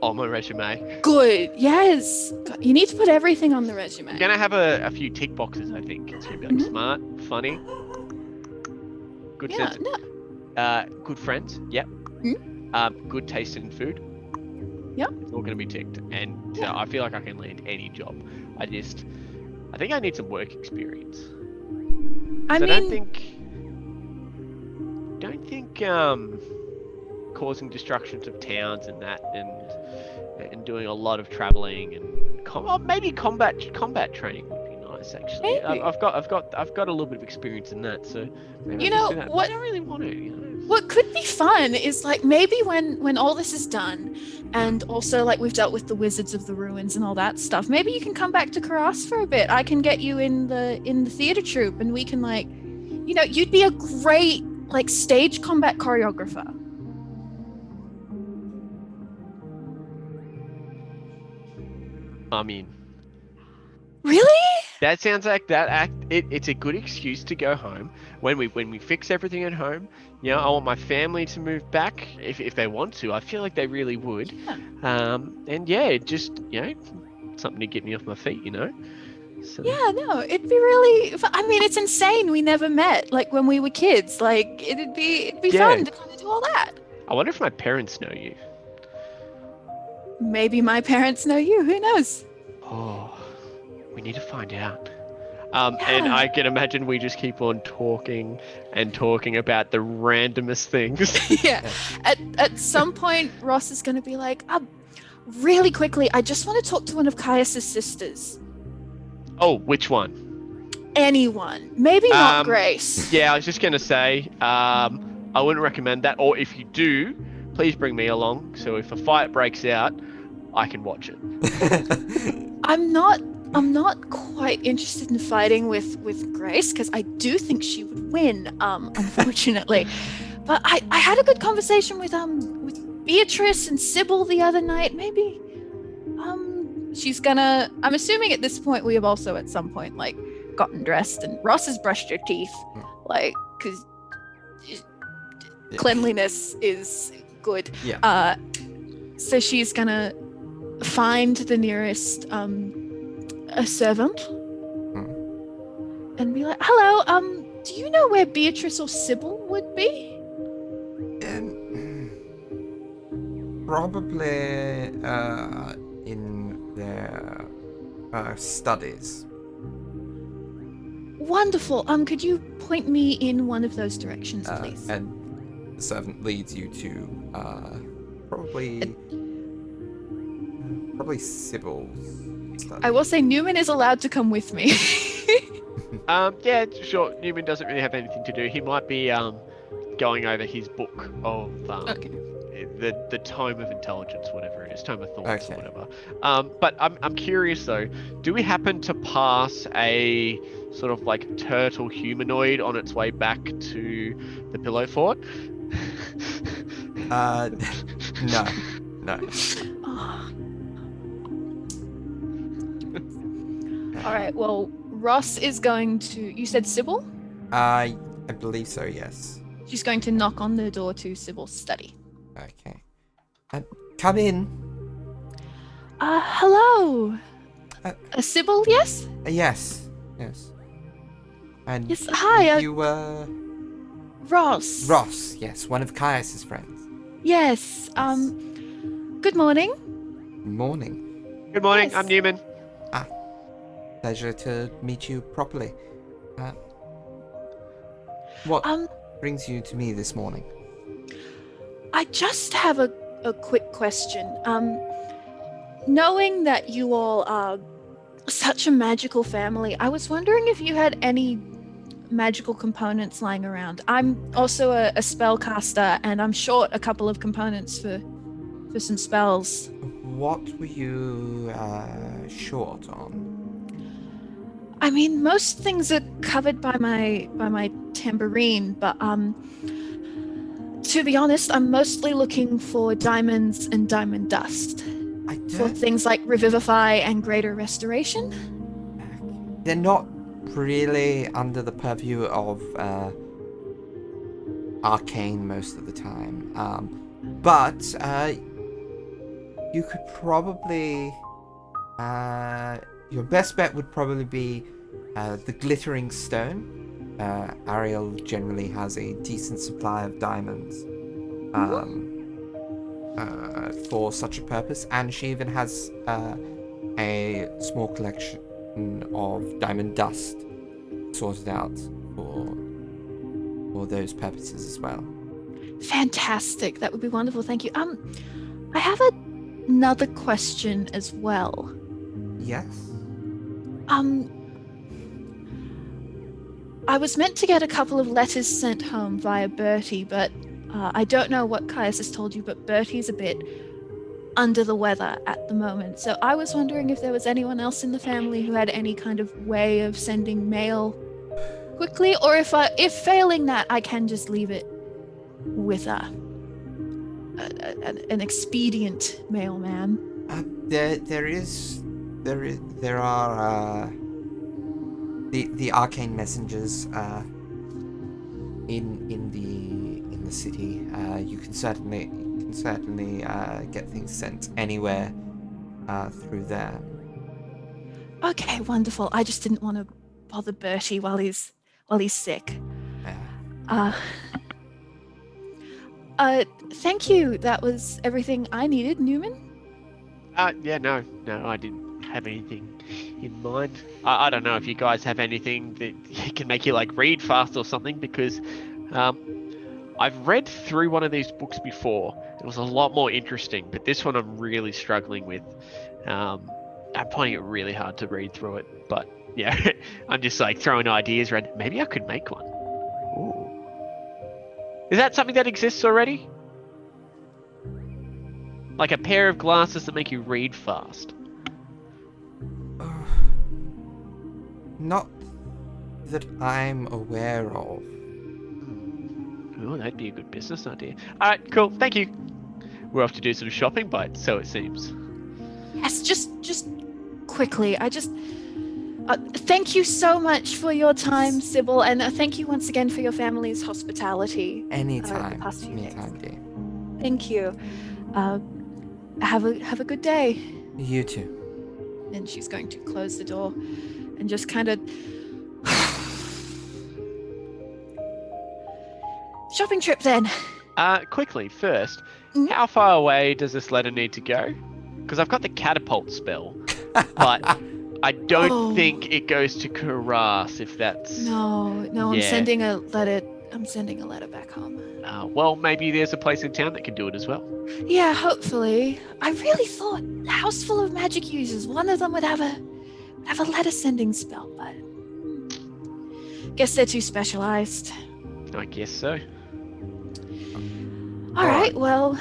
on my resume. Good. Yes. God, you need to put everything on the resume. I'm gonna have a few tick boxes. I think it's gonna be like Mhm. smart, funny, good Yeah. sense, No. good friends. Yep. Good taste in food. Yep. It's all gonna be ticked, and Yeah. I feel like I can land any job. I think I need some work experience. I So mean, don't think causing destructions of towns and that, and doing a lot of traveling and maybe combat training would be nice actually. Maybe. I've got a little bit of experience in that, so maybe You I'll just know, do that. But what- I don't really want to. what could be fun is like maybe when all this is done, and also like we've dealt with the Wizards of the Ruins and all that stuff, maybe you can come back to Karas for a bit. I can get you in the theater troupe, and we can like, you'd be a great like stage combat choreographer. I mean, Really? that sounds like that act. It's a good excuse to go home when we fix everything at home. I want my family to move back if they want to. I feel like they really would. Yeah. And yeah, just something to get me off my feet. So, Yeah, no, it'd be really. I mean, it's insane. We never met like when we were kids. Like it'd be Yeah. fun to kind of do all that. I wonder if my parents know you. Maybe my parents know you. Who knows? Oh, we need to find out. And Yeah. I can imagine we just keep on talking and talking about the randomest things. Yeah. At some point, Ross is going to be like, really quickly, I just want to talk to one of Caius's sisters. Oh, which one? Anyone. Maybe not Um, Grace. Yeah, I was just gonna say, I wouldn't recommend that. Or if you do, please bring me along. So if a fight breaks out, I can watch it. I'm not quite interested in fighting with Grace because I do think she would win, unfortunately. But I had a good conversation with Beatrice and Sybil the other night. Maybe she's gonna. I'm assuming at this point we have also at some point like gotten dressed and Ross has brushed her teeth, like because cleanliness is good. Yeah. So she's gonna find the nearest a servant and be like, "Hello, do you know where Beatrice or Sybil would be?" Probably in their studies. Wonderful. Could you point me in one of those directions, please? And the servant leads you to probably Sybil's study. I will say Neumann is allowed to come with me. Yeah, sure. Newman doesn't really have anything to do. He might be going over his book of Okay. the tome of intelligence, whatever it is, tome of thoughts or Okay. whatever. But I'm curious though. Do we happen to pass a sort of like turtle humanoid on its way back to the Pillow Fort? No. Oh. All right. Well, Ross is going to. You said Sybil? I believe so, yes. She's going to knock on the door to Sybil's study. Okay. Come in. Hello. Sybil, yes? Yes. And Yes, hi. you were... Ross. Ross, yes, one of Caius's friends. Yes. Good morning. Morning. Good morning. Yes. I'm Neumann. Pleasure to meet you properly. What brings you to me this morning? I just have a quick question. Knowing that you all are such a magical family, I was wondering if you had any magical components lying around. I'm also a spellcaster, and I'm short a couple of components for some spells. What were you short on? I mean, most things are covered by my tambourine, but to be honest, I'm mostly looking for diamonds and diamond dust I for don't... things like Revivify and Greater Restoration. They're not really under the purview of arcane most of the time. But you could probably... your best bet would probably be the glittering stone. Ariel generally has a decent supply of diamonds for such a purpose, and she even has a small collection of diamond dust sorted out for those purposes as well. Fantastic. That would be wonderful. Thank you. I have another question as well. Yes? I was meant to get a couple of letters sent home via Bertie, but I don't know what Caius has told you, but Bertie's a bit under the weather at the moment. So I was wondering if there was anyone else in the family who had any kind of way of sending mail quickly, or if failing that, I can just leave it with an expedient mailman. There are the arcane messengers in the city. You can certainly get things sent anywhere through there. Okay, wonderful. I just didn't want to bother Bertie while he's sick. Thank you. That was everything I needed, Neumann. Yeah, no, I didn't have anything in mind. I don't know if you guys have anything that can make you like read fast or something, because I've read through one of these books before. It was a lot more interesting, but this one I'm really struggling with. I'm finding it really hard to read through it, but yeah, I'm just like throwing ideas around. Maybe I could make one. Ooh. Is that something that exists already? Like a pair of glasses that make you read fast? Not that I'm aware of. Oh, that'd be a good business idea. Alright, cool, thank you. We're off to do some shopping, but so it seems. Yes, just quickly. Thank you so much for your time, Sybil, and thank you once again for your family's hospitality. Anytime. The past few days. Anytime, dear. Thank you. Have a good day. You too. And she's going to close the door and just kind of shopping trip then. Quickly, first, Mhm. how far away does this letter need to go? Because I've got the catapult spell, but I don't think it goes to Karas, if that's... No, I'm Yeah. sending a letter back home. Well, maybe there's a place in town that can do it as well. Yeah, hopefully. I really thought a house full of magic users, one of them would have a letter sending spell, but guess they're too specialized. I guess so. All right, well,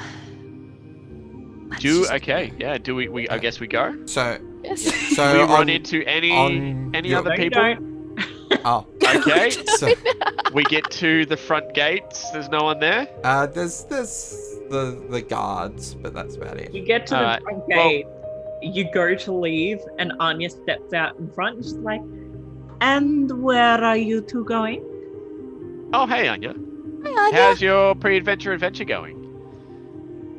Okay, yeah. Do we? I guess we go. So Yes. so Do we run on- into any on your- other No, you people? don't. oh Okay. so We get to the front gates. There's no one there. there's the guards, but that's about it. You get to the Alright, front well- gate, you go to leave, and Anya steps out in front. And she's like, "And where are you two going?" Oh, hey, Anya. Hi, Anya. How's your pre-adventure adventure going?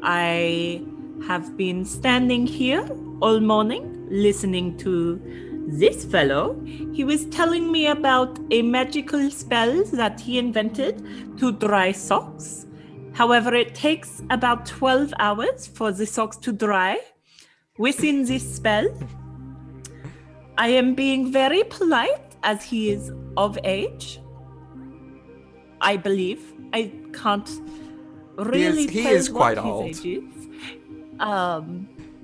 I have been standing here all morning, listening to this fellow. He was telling me about a magical spell that he invented to dry socks. However, it takes about 12 hours for the socks to dry. Within this spell, I am being very polite as he is of age. I believe. I can't really he tell is quite what old. his age is.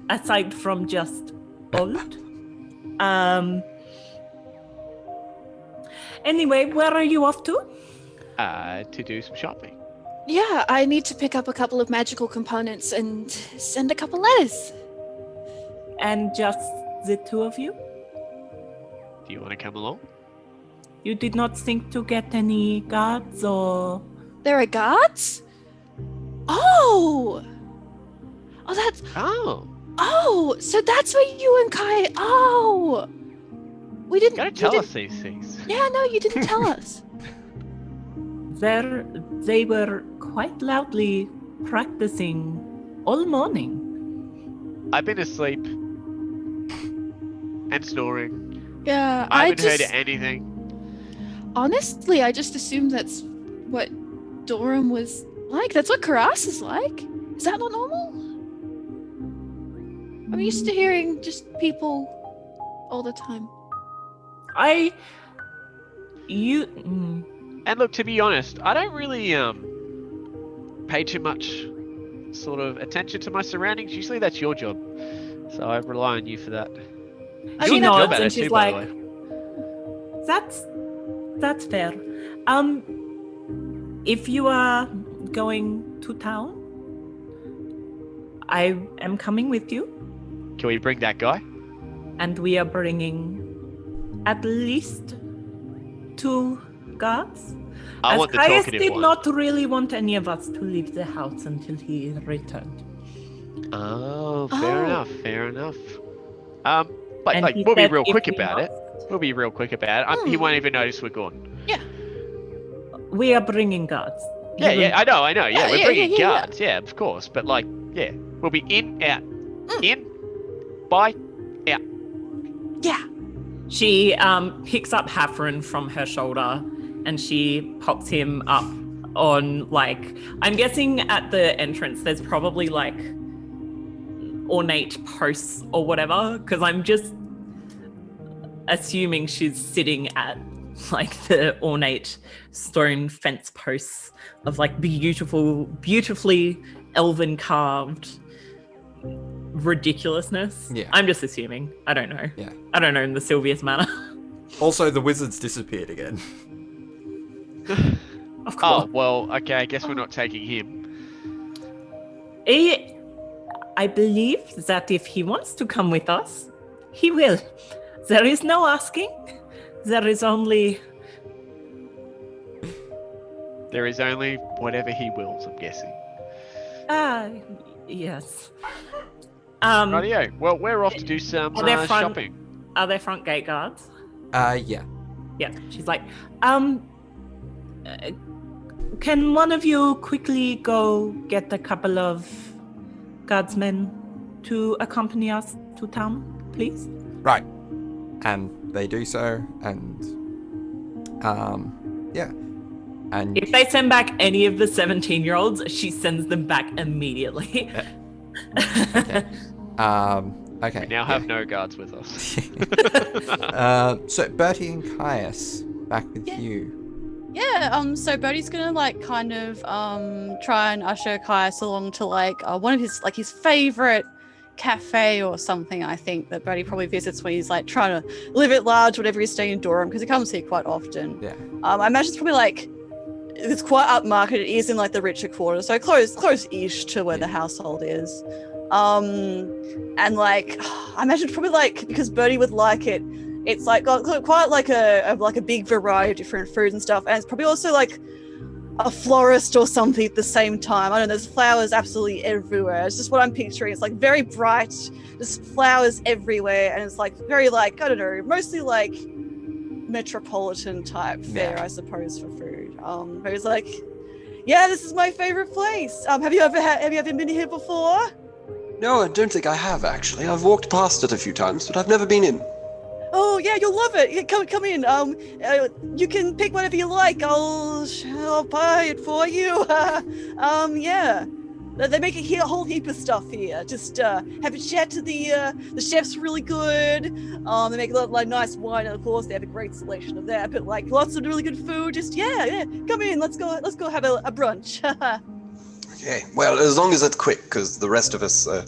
Aside from just old. Anyway, where are you off to? To do some shopping. Yeah, I need to pick up a couple of magical components and send a couple letters. And just the two of you? Do you want to come along? You did not think to get any guards or... There are guards? Oh! Oh, that's... Oh, Oh! So that's where you and Kai... Oh! We didn't... gotta you tell didn't- us these things. Yeah, no, you didn't tell us. They were quite loudly practicing all morning. I've been asleep and snoring. Yeah, I haven't just... heard anything. Honestly, I just assumed that's what Durham was like. That's what Karas is like. Is that not normal? I'm used to hearing just people all the time. And look, to be honest, I don't really pay too much sort of attention to my surroundings. Usually that's your job, so I rely on you for that. She Doing a good job nods at and it she's too, by like, the way. That's fair. If you are going to town, I am coming with you, Can we bring that guy? and we are bringing at least 2 guards. I As want the Caius talkative did one. not really want any of us to leave the house until he returned. Oh, Oh. fair enough. Fair enough. But And like, he we'll be said real if quick we about it. asked, We'll be real quick about it. He won't even notice we're gone. We are bringing guards. Yeah, Even- yeah, I know. Yeah, Yeah, we're yeah, bringing yeah, yeah. guards. Yeah, of course. But like, yeah, we'll be in, out, in, by, out. Yeah. She picks up Hafren from her shoulder and she pops him up on, like, I'm guessing at the entrance there's probably like ornate posts or whatever, because I'm just assuming she's sitting at like the ornate stone fence posts of like beautifully elven carved ridiculousness. Yeah. I'm just assuming. I don't know. Yeah. I don't know in the Sylvia's manner. Also, the wizard's disappeared again. Of course. Oh, well, okay, I guess we're not taking him. I believe that if he wants to come with us, he will. There is no asking. There is only... There is only whatever he wills, I'm guessing. Yes. Rightio. Well, we're off to do some Are there front- shopping. Are there front gate guards? Yeah. Yeah. She's like, can one of you quickly go get a couple of guardsmen to accompany us to town, please? Right. And they do so, and yeah. And If they send back any of the 17-year-olds, she sends them back immediately. okay. Okay. We now have no guards with us. So Bertie and Caius, back with Yeah. you. Yeah, so Bodhi's gonna like kind of try and usher Caius along to like one of his favorite cafe or something, I think, that Bodhi probably visits when he's like trying to live at large, whatever he's staying in Durham, because he comes here quite often. Yeah. I imagine it's probably like it's quite upmarket. It is in like the richer quarter, so close-ish to where the household is. And like, I imagine probably like, because Bertie would like it, it's like got quite like a big variety of different food and stuff, and it's probably also like a florist or something at the same time. I don't know, there's flowers absolutely everywhere. It's just what I'm picturing. It's like very bright, just flowers everywhere, and it's like very like, I don't know, mostly like metropolitan type fare, I suppose, for food. But it's like, yeah, this is my favorite place. Have you ever been here before? No, I don't think I have, actually. I've walked past it a few times, but I've never been in. Oh yeah, you'll love it. Yeah, come in. You can pick whatever you like. I'll buy it for you. Yeah. They make a whole heap of stuff here. Just have a chat to the chef's really good. They make a lot of like nice wine, and of course they have a great selection of that. But like lots of really good food. Just yeah. Come in. Let's go have a brunch. Okay. Well, as long as it's quick, because the rest of us are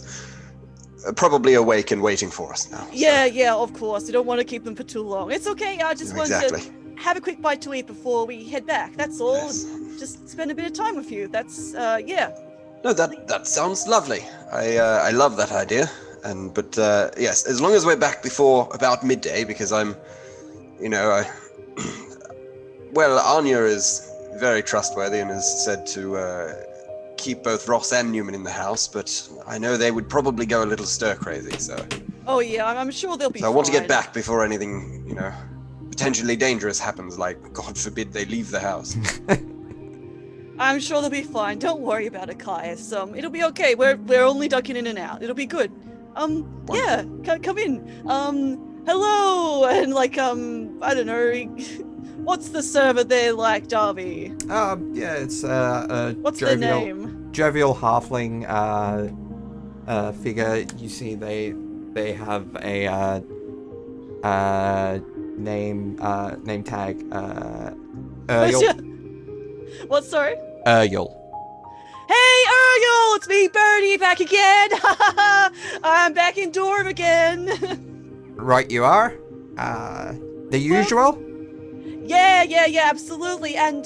probably awake and waiting for us now. So. Yeah, of course. You don't want to keep them for too long. It's okay. I just want Exactly. to have a quick bite to eat before we head back. That's all. Yes. Just spend a bit of time with you. That's yeah. No, that sounds lovely. I love that idea. But yes, as long as we're back before about midday, because I'm, well, Anya is very trustworthy and has said to keep both Ross and Neumann in the house, but I know they would probably go a little stir crazy, so. Oh yeah, I'm sure they'll be So I want to fine. get back before anything, potentially dangerous happens, like, God forbid they leave the house. I'm sure they'll be fine. Don't worry about it, Caius. It'll be okay. We're only ducking in and out. It'll be good. Yeah, come in. Hello, and like, I don't know. What's the server there like, Darby? Yeah, it's a What's their name? jovial halfling figure. You see, they have a name tag. Uriel. What? Sorry. Uriel. Hey, Uriel! It's me, Bertie, back again. I'm back in Dorm again. Right, you are. The usual. Yeah, absolutely. And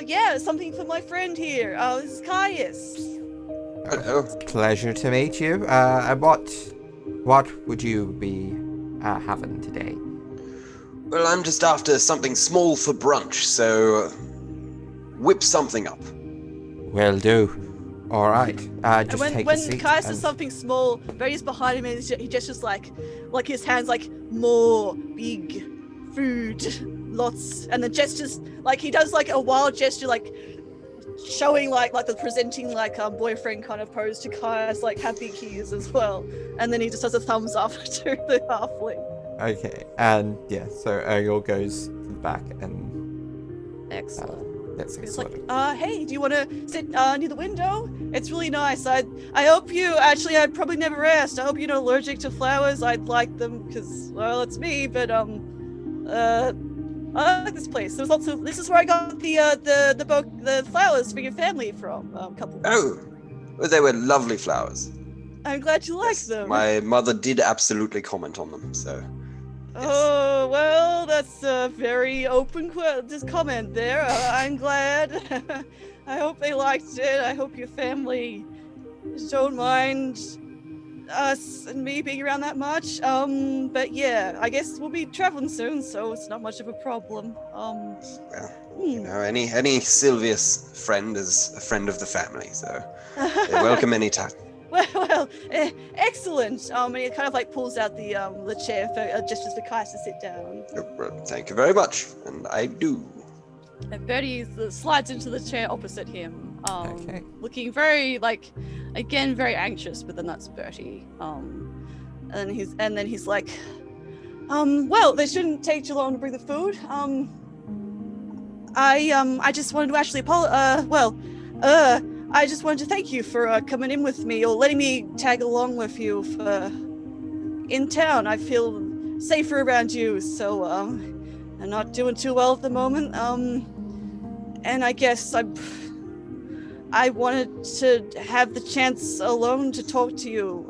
yeah, something for my friend here. This is Caius. Hello. Pleasure to meet you. And what would you be having today? Well, I'm just after something small for brunch, so whip something up. Will do. All right. Just take a when seat. Caius says something small, Bertie's behind him, and he just like his hands like more big food, lots, and the gestures like he does like a wild gesture, like showing like the presenting like boyfriend kind of pose to Caius, like how big he is as well, and then he just does a thumbs up to the halfling. Okay, and yeah, so Uriel goes to the back and Excellent. that's It's sorted. like, hey, do you want to sit near the window? It's really nice. I hope you, actually, I probably never asked. I hope you're not allergic to flowers. I'd like them because, well, it's me, but, I like this place. There's lots of, this is where I got the flowers for your family from a couple of Oh, well, they were lovely flowers. I'm glad you like Yes, them. my mother did absolutely comment on them, so. Oh, well, that's a very open just comment there. I'm glad. I hope they liked it. I hope your family don't mind us and me being around that much. But yeah, I guess we'll be traveling soon, so it's not much of a problem. Well, any Sylvius friend is a friend of the family, so you're welcome anytime. Well, excellent. And he kind of like pulls out the chair for gestures for Kais to sit down. Well, thank you very much, and I do. And Bertie slides into the chair opposite him, Okay. looking very again very anxious. But then that's Bertie. And then he's like, well, they shouldn't take too long to bring the food. I just wanted to actually I just wanted to thank you for coming in with me or letting me tag along with you in town. I feel safer around you, so I'm not doing too well at the moment. And I guess I wanted to have the chance alone to talk to you.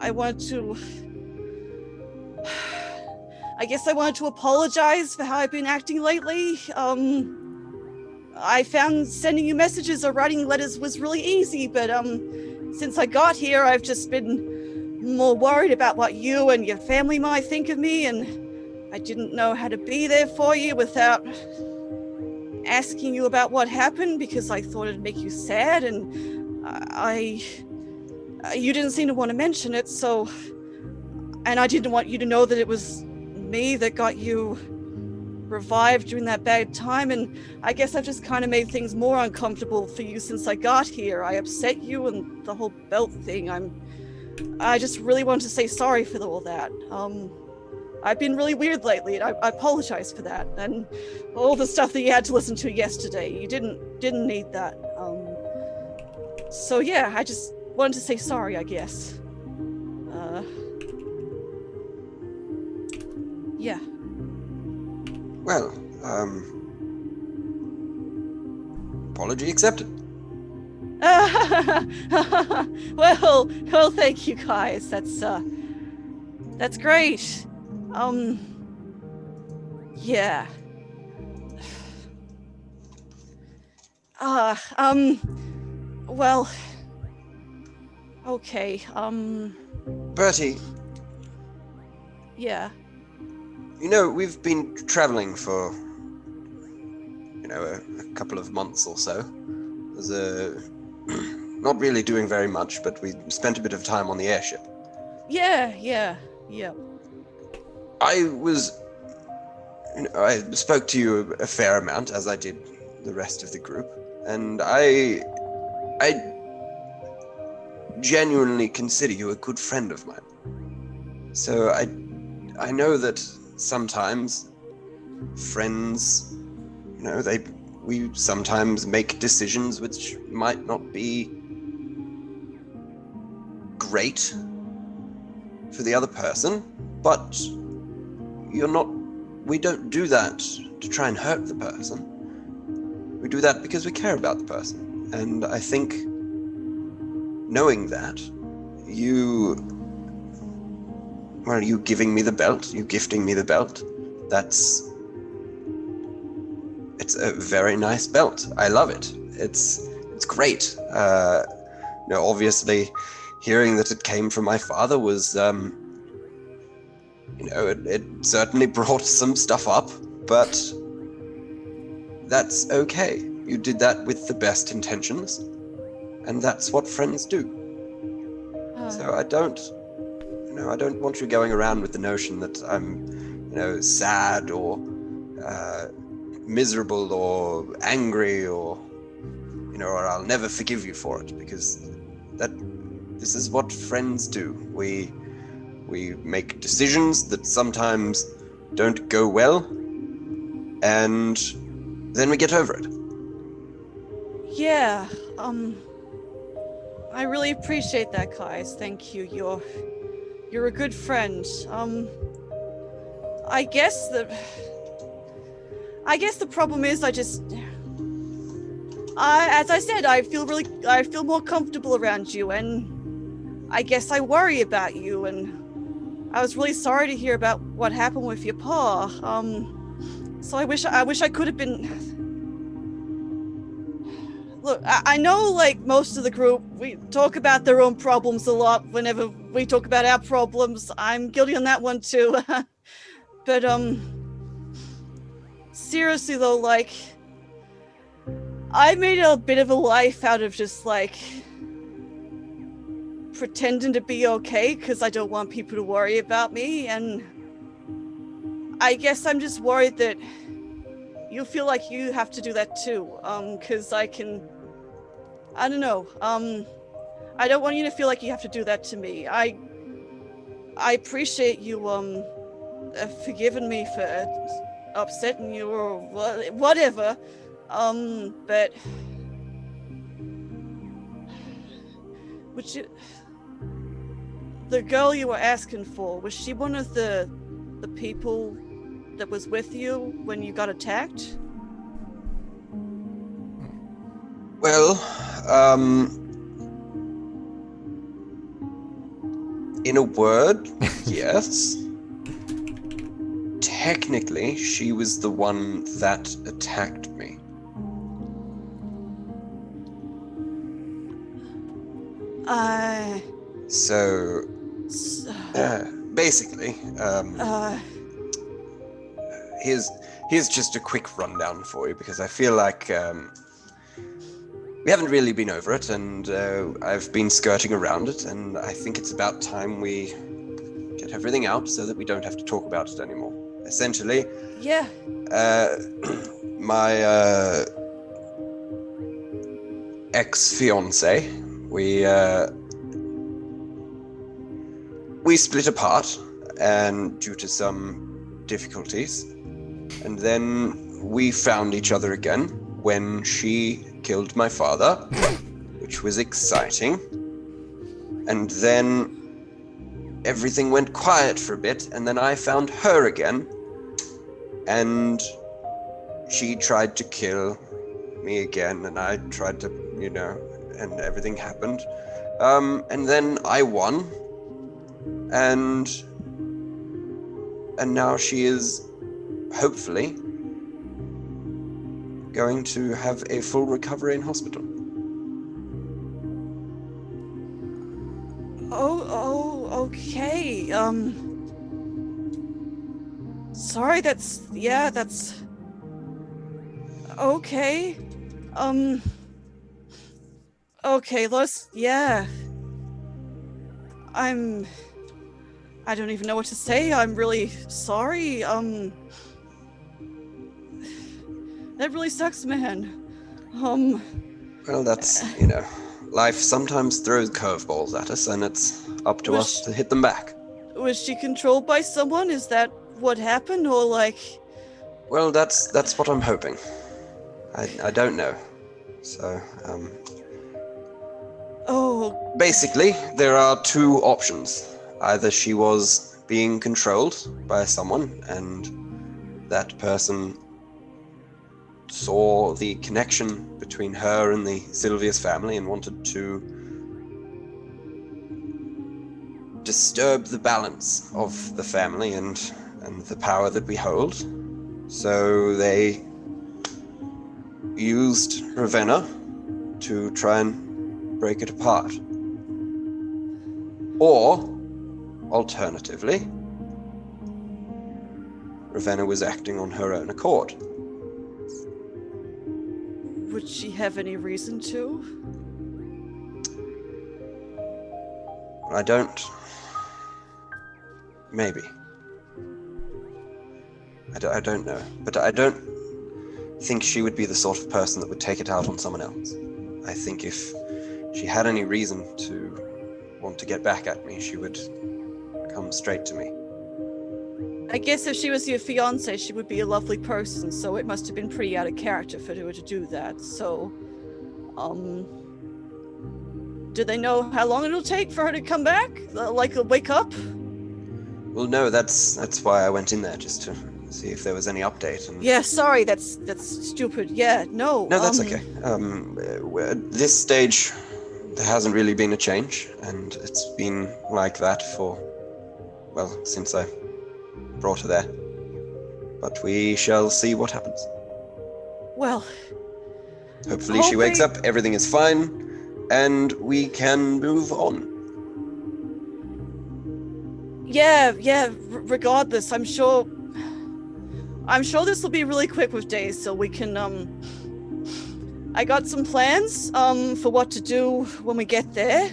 I wanted to apologize for how I've been acting lately. I found sending you messages or writing letters was really easy, but since I got here, I've just been more worried about what you and your family might think of me, and I didn't know how to be there for you without asking you about what happened, because I thought it'd make you sad, and you didn't seem to want to mention it, so, and I didn't want you to know that it was me that got you revived during that bad time, and I guess I've just kind of made things more uncomfortable for you since I got here. I upset you and the whole belt thing. I just really wanted to say sorry for all that. I've been really weird lately, and I apologize for that, and all the stuff that you had to listen to yesterday. You didn't need that. So yeah, I just wanted to say sorry, I guess. Yeah. Well, apology accepted. Well, thank you guys. That's great. Yeah. Well, okay, Bertie, yeah. we've been traveling for, a couple of months or so. There's not really doing very much, but we spent a bit of time on the airship. Yeah. I spoke to you a fair amount, as I did the rest of the group, and I genuinely consider you a good friend of mine. So I know that sometimes friends, we sometimes make decisions which might not be great for the other person, but we don't do that to try and hurt the person. We do that because we care about the person. And I think knowing that, you giving me the belt, you gifting me the belt, it's a very nice belt. I love it. It's great. Obviously, hearing that it came from my father was, it certainly brought some stuff up, but that's okay. You did that with the best intentions, and that's what friends do. So I don't want you going around with the notion that I'm, sad or miserable or angry or I'll never forgive you for it, because this is what friends do. We make decisions that sometimes don't go well, and then we get over it. Yeah, I really appreciate that, guys. Thank you. You're a good friend. I guess the problem is as I said, I feel more comfortable around you, and I guess I worry about you, and I was really sorry to hear about what happened with your paw. So I wish I could have been. Look, I know, like most of the group, we talk about their own problems a lot whenever we talk about our problems. I'm guilty on that one too. But seriously though, like, I made a bit of a life out of just like pretending to be okay because I don't want people to worry about me, and I guess I'm just worried that you feel like you have to do that too, because I don't know, I don't want you to feel like you have to do that to me. I appreciate you forgiving me for upsetting you or whatever, but would you, the girl you were asking for, was she one of the people that was with you when you got attacked? Well, in a word, yes. Technically, she was the one that attacked me. So, basically, here's just a quick rundown for you, because I feel like we haven't really been over it, and I've been skirting around it, and I think it's about time we get everything out so that we don't have to talk about it anymore. Essentially, Yeah. my ex-fiance, we split apart, and due to some difficulties, and then we found each other again when she killed my father, which was exciting. And then everything went quiet for a bit, and then I found her again, and she tried to kill me again, and I tried to, and everything happened. And then I won, and now she is hopefully going to have a full recovery in hospital. Okay. Sorry, that's okay. Okay, I don't even know what to say. I'm really sorry. That really sucks, man. Well, that's, life sometimes throws curveballs at us, and it's up to us to hit them back. Was she controlled by someone? Is that what happened, or like? Well, that's what I'm hoping. I don't know. So, Oh. Basically, there are two options. Either she was being controlled by someone, and that person saw the connection between her and the Sylvius family and wanted to disturb the balance of the family and the power that we hold. So they used Ravenna to try and break it apart. Or, alternatively, Ravenna was acting on her own accord. Would she have any reason to? I don't. Maybe. I don't know. But I don't think she would be the sort of person that would take it out on someone else. I think if she had any reason to want to get back at me, she would come straight to me. I guess if she was your fiance, she would be a lovely person, so it must have been pretty out of character for her to do that. So, do they know how long it'll take for her to come back? Like, wake up? Well, no, that's why I went in there, just to see if there was any update. And... Yeah, sorry, that's stupid. Yeah, no. No, that's okay. At this stage, there hasn't really been a change, and it's been like that for, well, since I brought her there. But we shall see what happens. Well, hopefully she wakes up, everything is fine, and we can move on. Yeah, regardless, I'm sure this will be really quick with Days, so we can, I got some plans, for what to do when we get there.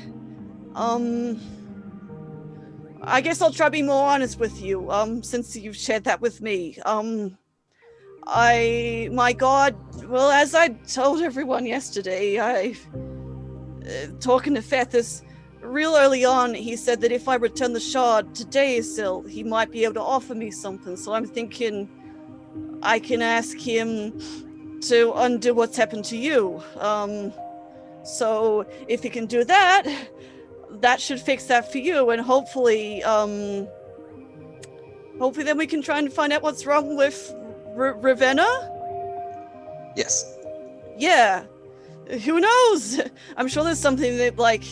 I guess I'll try to be more honest with you, since you've shared that with me. My God, well, as I told everyone yesterday, talking to Fethus, real early on, he said that if I return the shard to Daesil, he might be able to offer me something. So I'm thinking I can ask him to undo what's happened to you. So if he can do that, that should fix that for you, and hopefully then we can try and find out what's wrong with Ravenna. Yes. Yeah. Who knows? I'm sure there's something that, like,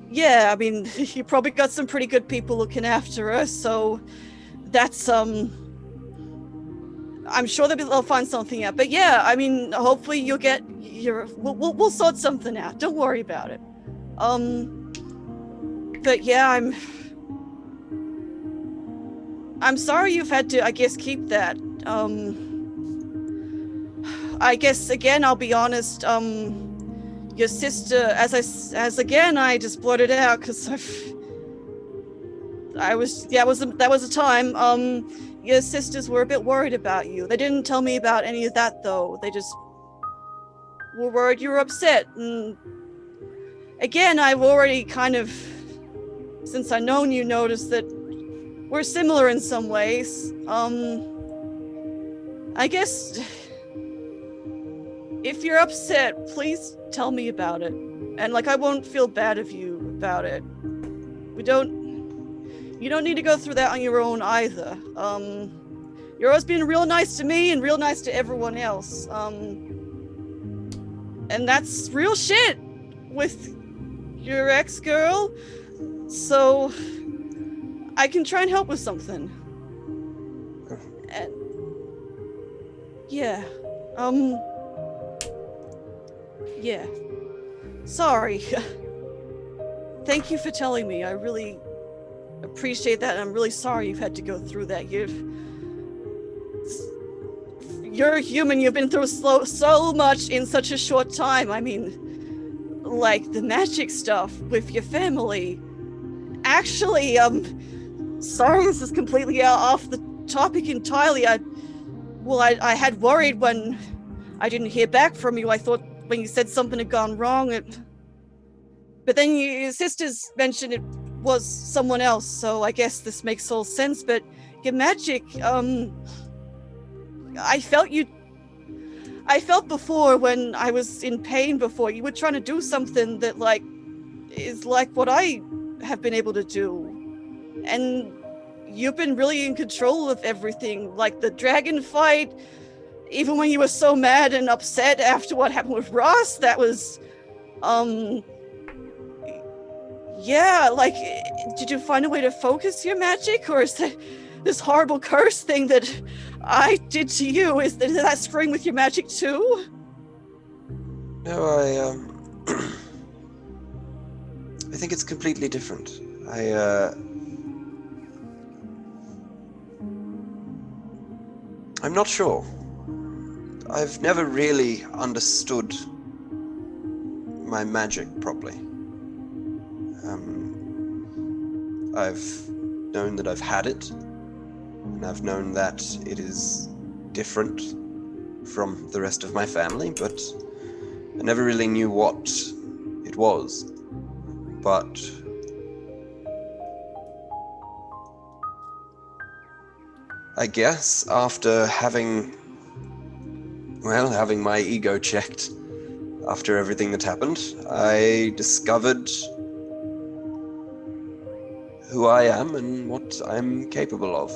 yeah, I mean, you probably got some pretty good people looking after her, so that's, I'm sure they'll find something out. But yeah, I mean, hopefully you'll get we'll sort something out. Don't worry about it. But yeah, I'm sorry you've had to, I guess, keep that. I guess, again, I'll be honest, your sister, as again, I just blurted out, because that was a time, your sisters were a bit worried about you. They didn't tell me about any of that, though. They just were worried you were upset, and again, I've already kind of, since I've known you, noticed that we're similar in some ways. I guess if you're upset, please tell me about it. And I won't feel bad of you about it. You don't need to go through that on your own either. You're always being real nice to me and real nice to everyone else. And that's real shit with your ex-girl. So I can try and help with something. And yeah. Yeah. Sorry. Thank you for telling me. I really appreciate that, and I'm really sorry you've had to go through that. You're a human. You've been through so much in such a short time. I mean, the magic stuff with your family. Actually, sorry, this is completely off the topic entirely. I had worried when I didn't hear back from you. I thought when you said something had gone wrong, but then your sisters mentioned it was someone else, so I guess this makes all sense. But your magic, I felt before when I was in pain before, you were trying to do something that is like what I have been able to do. And you've been really in control of everything, like the dragon fight, even when you were so mad and upset after what happened with Ross. That was, yeah, did you find a way to focus your magic, or is that this horrible curse thing that I did to you, is that screwing with your magic too? No, I think it's completely different. I'm not sure. I've never really understood my magic properly. I've known that I've had it, and I've known that it is different from the rest of my family, but I never really knew what it was. But I guess after having my ego checked after everything that happened, I discovered who I am and what I'm capable of.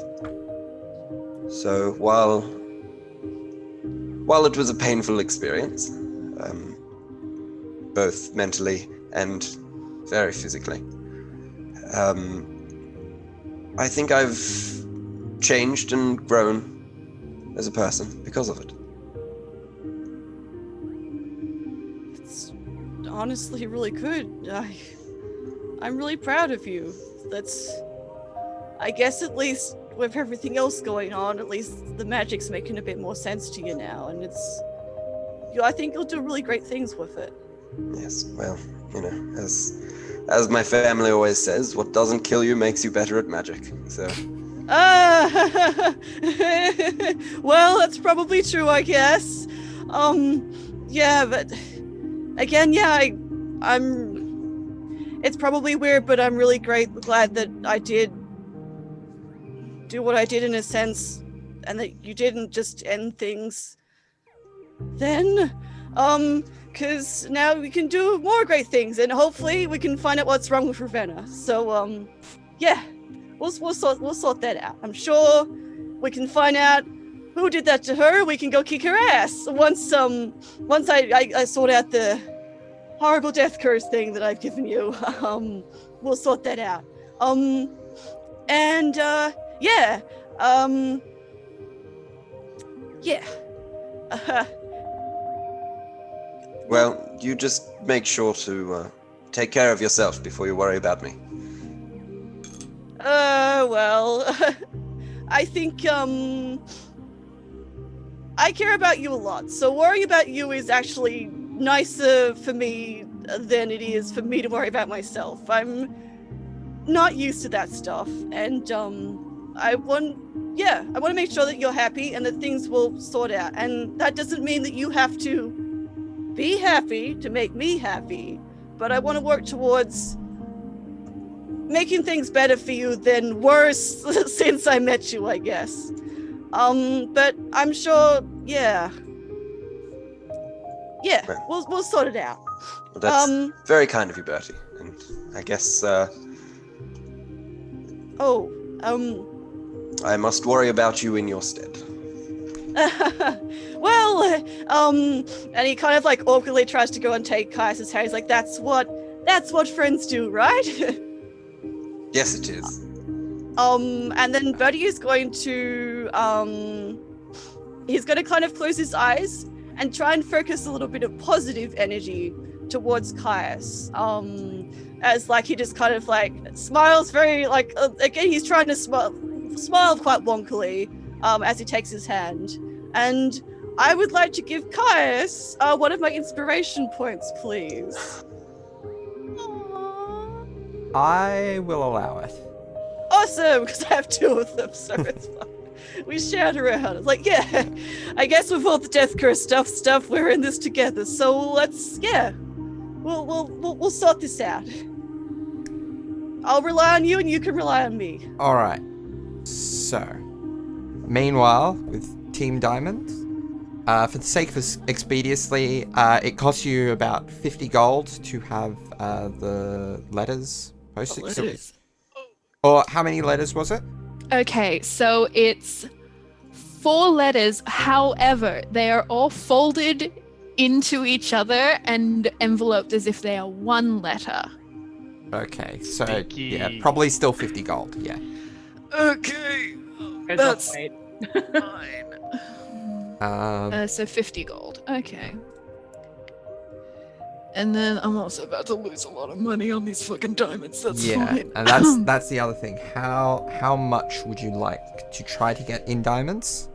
So while it was a painful experience, both mentally and very physically, I think I've changed and grown as a person because of it. It's honestly really good. I'm really proud of you. I guess at least with everything else going on, at least the magic's making a bit more sense to you now, and I think you'll do really great things with it. Yes, well, as my family always says, what doesn't kill you makes you better at magic, so... Well, that's probably true, I guess. Yeah, but... Again, yeah, it's probably weird, but I'm really glad that I did do what I did in a sense, and that you didn't just end things then. Because now we can do more great things, and hopefully we can find out what's wrong with Ravenna. So, yeah, we'll sort that out. I'm sure we can find out who did that to her. We can go kick her ass once I sort out the horrible death curse thing that I've given you. We'll sort that out. Yeah. Yeah. Well, you just make sure to take care of yourself before you worry about me. Well, I think, I care about you a lot, so worrying about you is actually nicer for me than it is for me to worry about myself. I'm not used to that stuff, and, I want to make sure that you're happy and that things will sort out, and that doesn't mean that you have to be happy to make me happy, but I want to work towards making things better for you than worse since I met you, I guess. But I'm sure, we'll sort it out. Well, that's very kind of you, Bertie. And I guess, I must worry about you in your stead. Well, and he kind of like awkwardly tries to go and take Kaiser's hair. He's like, that's what friends do, right? Yes, it is. And then Bertie is going to, he's going to kind of close his eyes and try and focus a little bit of positive energy towards Caius. As like he just kind of like smiles very like, again, he's trying to smile quite wonkily, as he takes his hand. And I would like to give Caius one of my inspiration points, please. I will allow it. Awesome, because I have 2 of them, so it's fine. We shared around. It's like, yeah, I guess with all the death curse stuff, we're in this together. So let's, we'll sort this out. I'll rely on you, and you can rely on me. All right. So, meanwhile, with Team Diamond, for the sake of expediency, it costs you about 50 gold to have the letters posted. Or how many letters was it? Okay, so it's 4 letters. However, they are all folded into each other and enveloped as if they are one letter. Okay, so yeah, probably still 50 gold. Yeah. Okay, that's fine. So 50 gold. Okay. And then I'm also about to lose a lot of money on these fucking diamonds. That's fine. And that's the other thing. How much would you like to try to get in diamonds?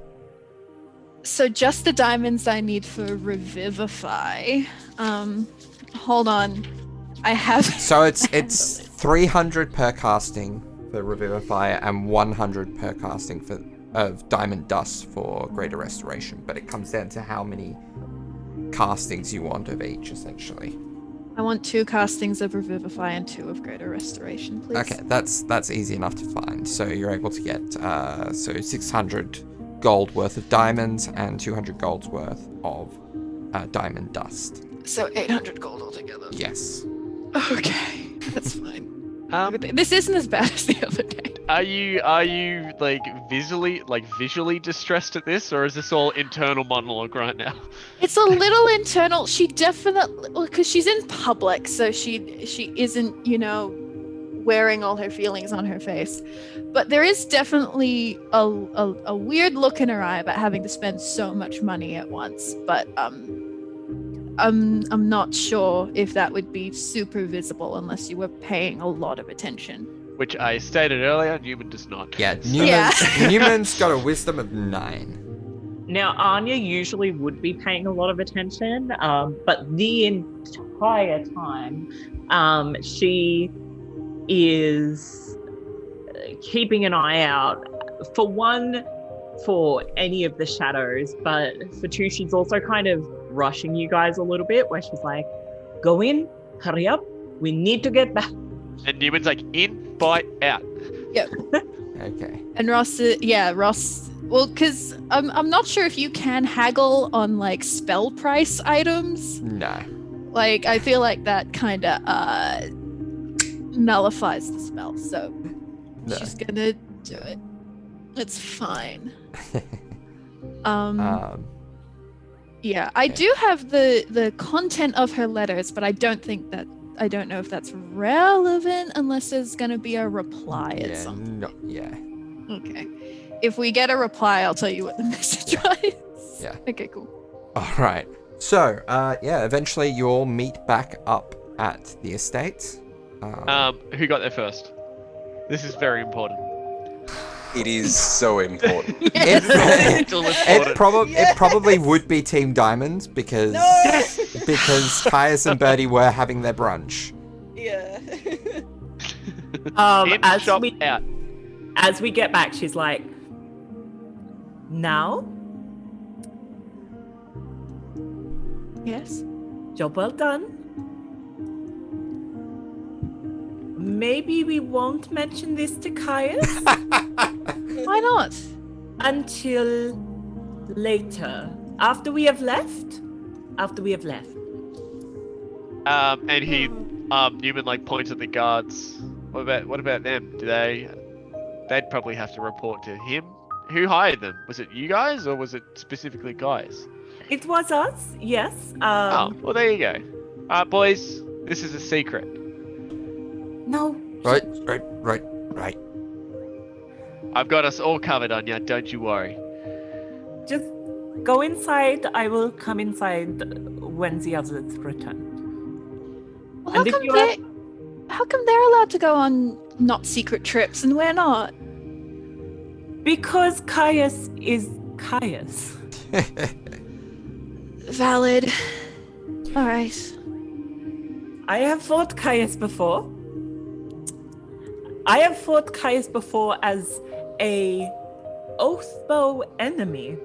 So just the diamonds I need for Revivify. Hold on. I have. So it's 300 per casting for Revivify and 100 per casting of Diamond Dust for Greater Restoration. But it comes down to how many castings you want of each, essentially. I want 2 castings of Revivify and 2 of Greater Restoration, please. Okay, that's easy enough to find. So you're able to get 600 gold worth of diamonds and 200 gold's worth of Diamond Dust. So 800 gold altogether. Yes. Okay, that's fine. This isn't as bad as the other day. Are you like visually distressed at this, or is this all internal monologue right now? It's a little internal. She definitely, because she's in public, so she isn't, wearing all her feelings on her face. But there is definitely a weird look in her eye about having to spend so much money at once. But I'm not sure if that would be super visible unless you were paying a lot of attention. Which I stated earlier, Neumann does not. Yeah, Newman's got a wisdom of 9. Now, Anya usually would be paying a lot of attention, but the entire time she is keeping an eye out, for one, for any of the shadows, but for 2, she's also kind of rushing you guys a little bit, where she's like, go in, hurry up, we need to get back. And Newman's like, in, bite, out. Yep. Okay. And Ross, well, because I'm not sure if you can haggle on like spell price items. No. Like, I feel like that kind of nullifies the spell, so she's gonna do it. It's fine. Yeah, I do have the content of her letters, but I don't know if that's relevant unless there's gonna be a reply at some point. Okay. If we get a reply, I'll tell you what the message was. Yeah. Okay, cool. All right. So, eventually you all meet back up at the estate. Who got there first? This is very important. It is so important. It probably would be Team Diamond because because Caius and Birdie were having their brunch. Yeah. As shop we out. as we get back, she's like, now, Yes. job well done. Maybe we won't mention this to Caius Why not? until later. After we have left. And he, Newman like points at the guards. What about them? They'd probably have to report to him. Who hired them? Was it you guys or was it specifically guys? It was us, yes. Oh, well there you go. Boys, this is a secret. No. Right. I've got us all covered, Anya. Don't you worry. Just go inside. I will come inside when the others return. Well, And if you are- how come they're allowed to go on not secret trips and we're not? Because Caius is Caius. Valid. All right. I have fought Caius before. I have fought Caius before as a oathbow enemy.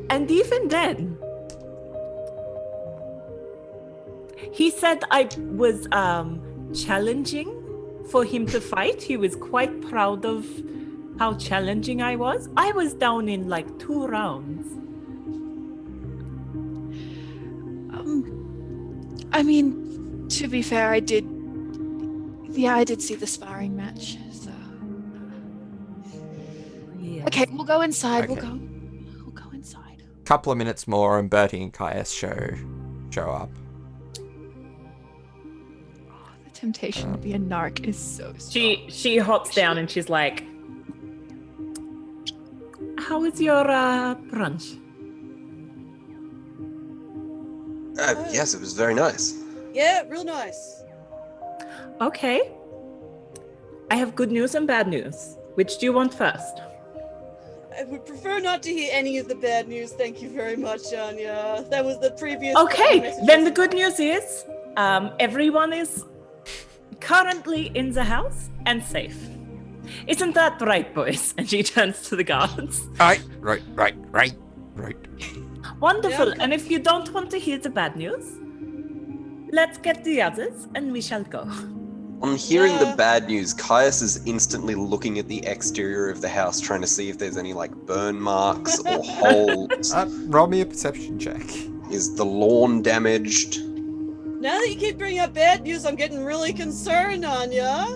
And even then, he said I was challenging for him to fight. He was quite proud of how challenging I was. I was down in like 2 rounds. I mean, to be fair, I did see the sparring match. So Yeah. okay, we'll go inside. Okay. We'll go inside. Couple of minutes more, and Bertie and Caius show up. The temptation to be a narc is so strong. She hops down and she's like, "How was your brunch?" Yes, it was very nice. Yeah, real nice. Okay. I have good news and bad news. Which do you want first? I would prefer not to hear any of the bad news. Thank you very much, Anya. That was the previous. Okay, messages. then the good news is everyone is currently in the house and safe. Isn't that right, boys? And she turns to the guards. Right. Wonderful. Yeah. And if you don't want to hear the bad news, let's get the others and we shall go. On hearing the Yeah. bad news, Caius is instantly looking at the exterior of the house, trying to see if there's any like burn marks or holes. Roll me a perception check. Is the lawn damaged? Now that you keep bringing up bad news, I'm getting really concerned, Anya.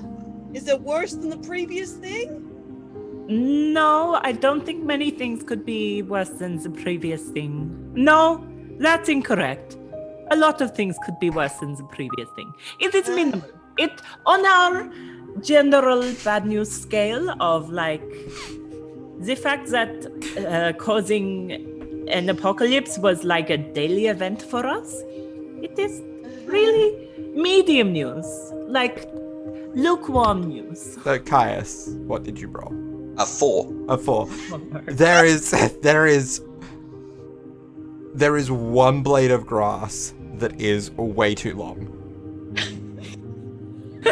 Is it worse than the previous thing? No, I don't think many things could be worse than the previous thing. No, that's incorrect. A lot of things could be worse than the previous thing. It is minimal. It on our general bad news scale of like the fact that causing an apocalypse was like a daily event for us. It is really medium news, like lukewarm news. So Caius, what did you roll? A 4. A 4. There is one blade of grass that is way too long.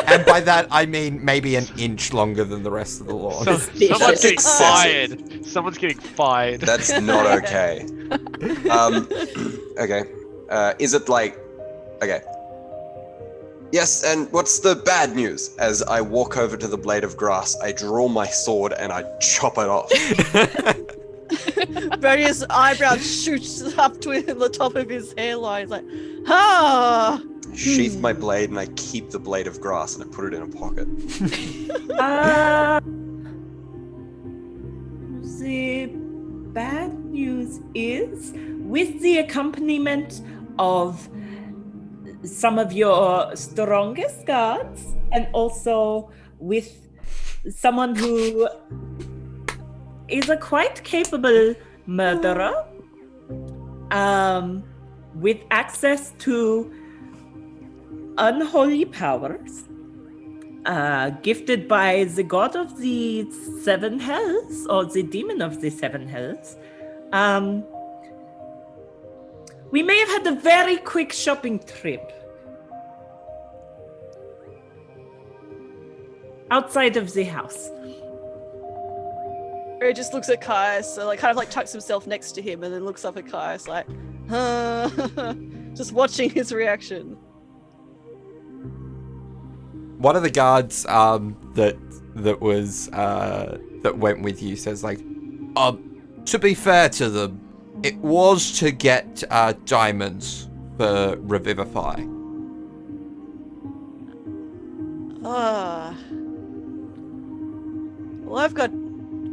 And by that I mean maybe an inch longer than the rest of the lawn. Someone's getting Excessive. fired. Someone's getting fired. That's not okay. Okay. Is it like... Okay. Yes, and what's the bad news? As I walk over to the blade of grass, I draw my sword and I chop it off. Bertie's eyebrow shoots up to the top of his hairline. He's like, ah! Sheath my blade and I keep the blade of grass and I put it in a pocket. The bad news is, with the accompaniment of some of your strongest guards, and also with someone who is a quite capable murderer, with access to unholy powers, gifted by the god of the seven hells, or the demon of the seven hells. We may have had a very quick shopping trip outside of the house. Barry just looks at Caius, so kind of tucks himself next to him, and then looks up at Caius like, just watching his reaction. One of the guards that went with you says to be fair to them, it was to get diamonds for Revivify.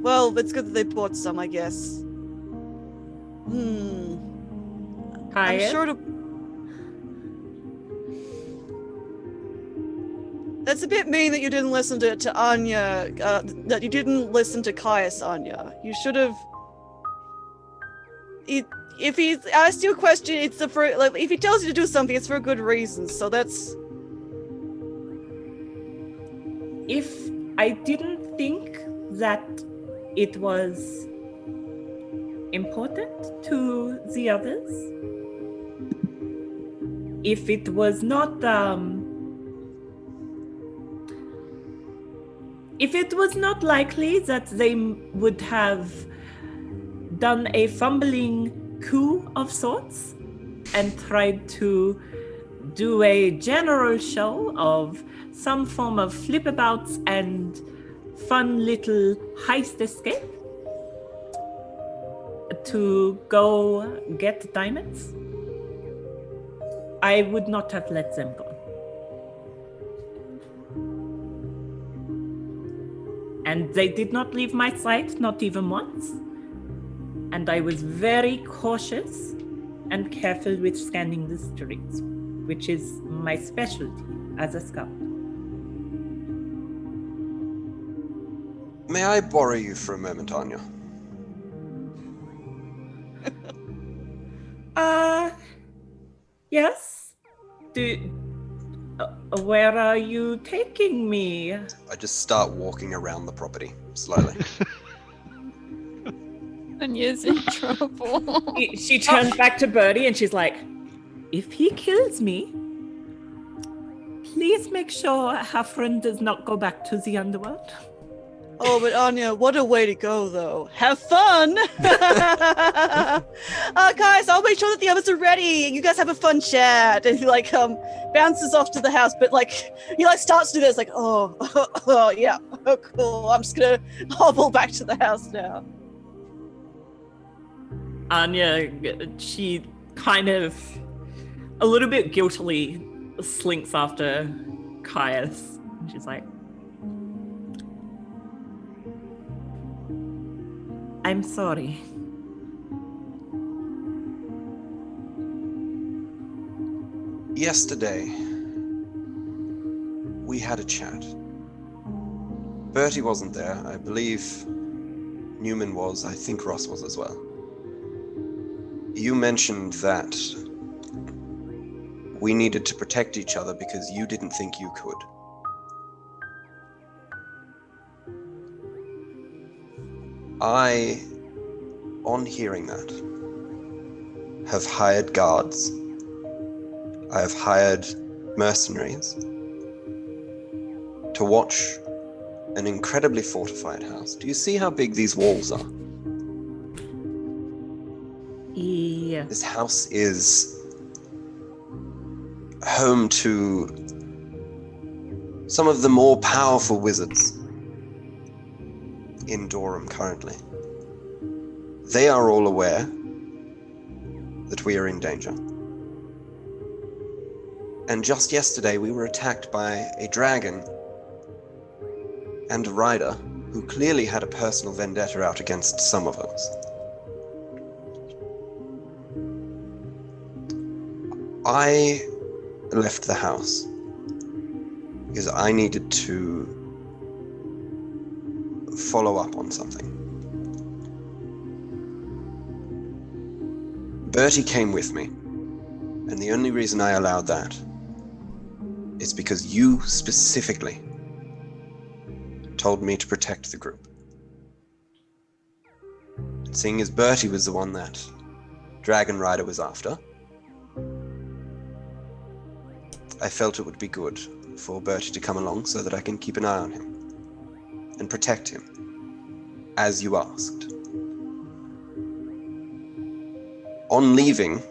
Well, it's good that they bought some, I guess. I'm sure to... That's a bit mean that you didn't listen to Anya, that you didn't listen to Caius, Anya. You should have... If he asked you a question, it's if he tells you to do something, it's for a good reason, so that's... If I didn't think that it was important to the others, if it was not likely that they would have done a fumbling coup of sorts and tried to do a general show of some form of flip-abouts and fun little heist escape to go get diamonds, I would not have let them go. And they did not leave my sight, not even once. And I was very cautious and careful with scanning the streets, which is my specialty as a scout. May I borrow you for a moment, Anya? Yes? Where are you taking me? I just start walking around the property, slowly. Anya's in trouble. She turns back to Birdie and she's like, if he kills me, please make sure her friend does not go back to the underworld. Oh, but Anya, what a way to go, though. Have fun! Guys, I'll make sure that the others are ready, and you guys have a fun chat. And he, bounces off to the house, but, he, starts to do this, yeah, cool. I'm just gonna hobble back to the house now. Anya, she kind of, a little bit guiltily, slinks after Caius. She's like, I'm sorry. Yesterday, we had a chat. Bertie wasn't there. I believe Neumann was. I think Ross was as well. You mentioned that we needed to protect each other because you didn't think you could. I, on hearing that, have hired guards. I have hired mercenaries to watch an incredibly fortified house. Do you see how big these walls are? Yeah. This house is home to some of the more powerful wizards in Durham currently. They are all aware that we are in danger. And just yesterday we were attacked by a dragon and a rider who clearly had a personal vendetta out against some of us. I left the house because I needed to follow up on something. Bertie came with me, and the only reason I allowed that is because you specifically told me to protect the group. And seeing as Bertie was the one that Dragon Rider was after, I felt it would be good for Bertie to come along so that I can keep an eye on him and protect him, as you asked. On leaving,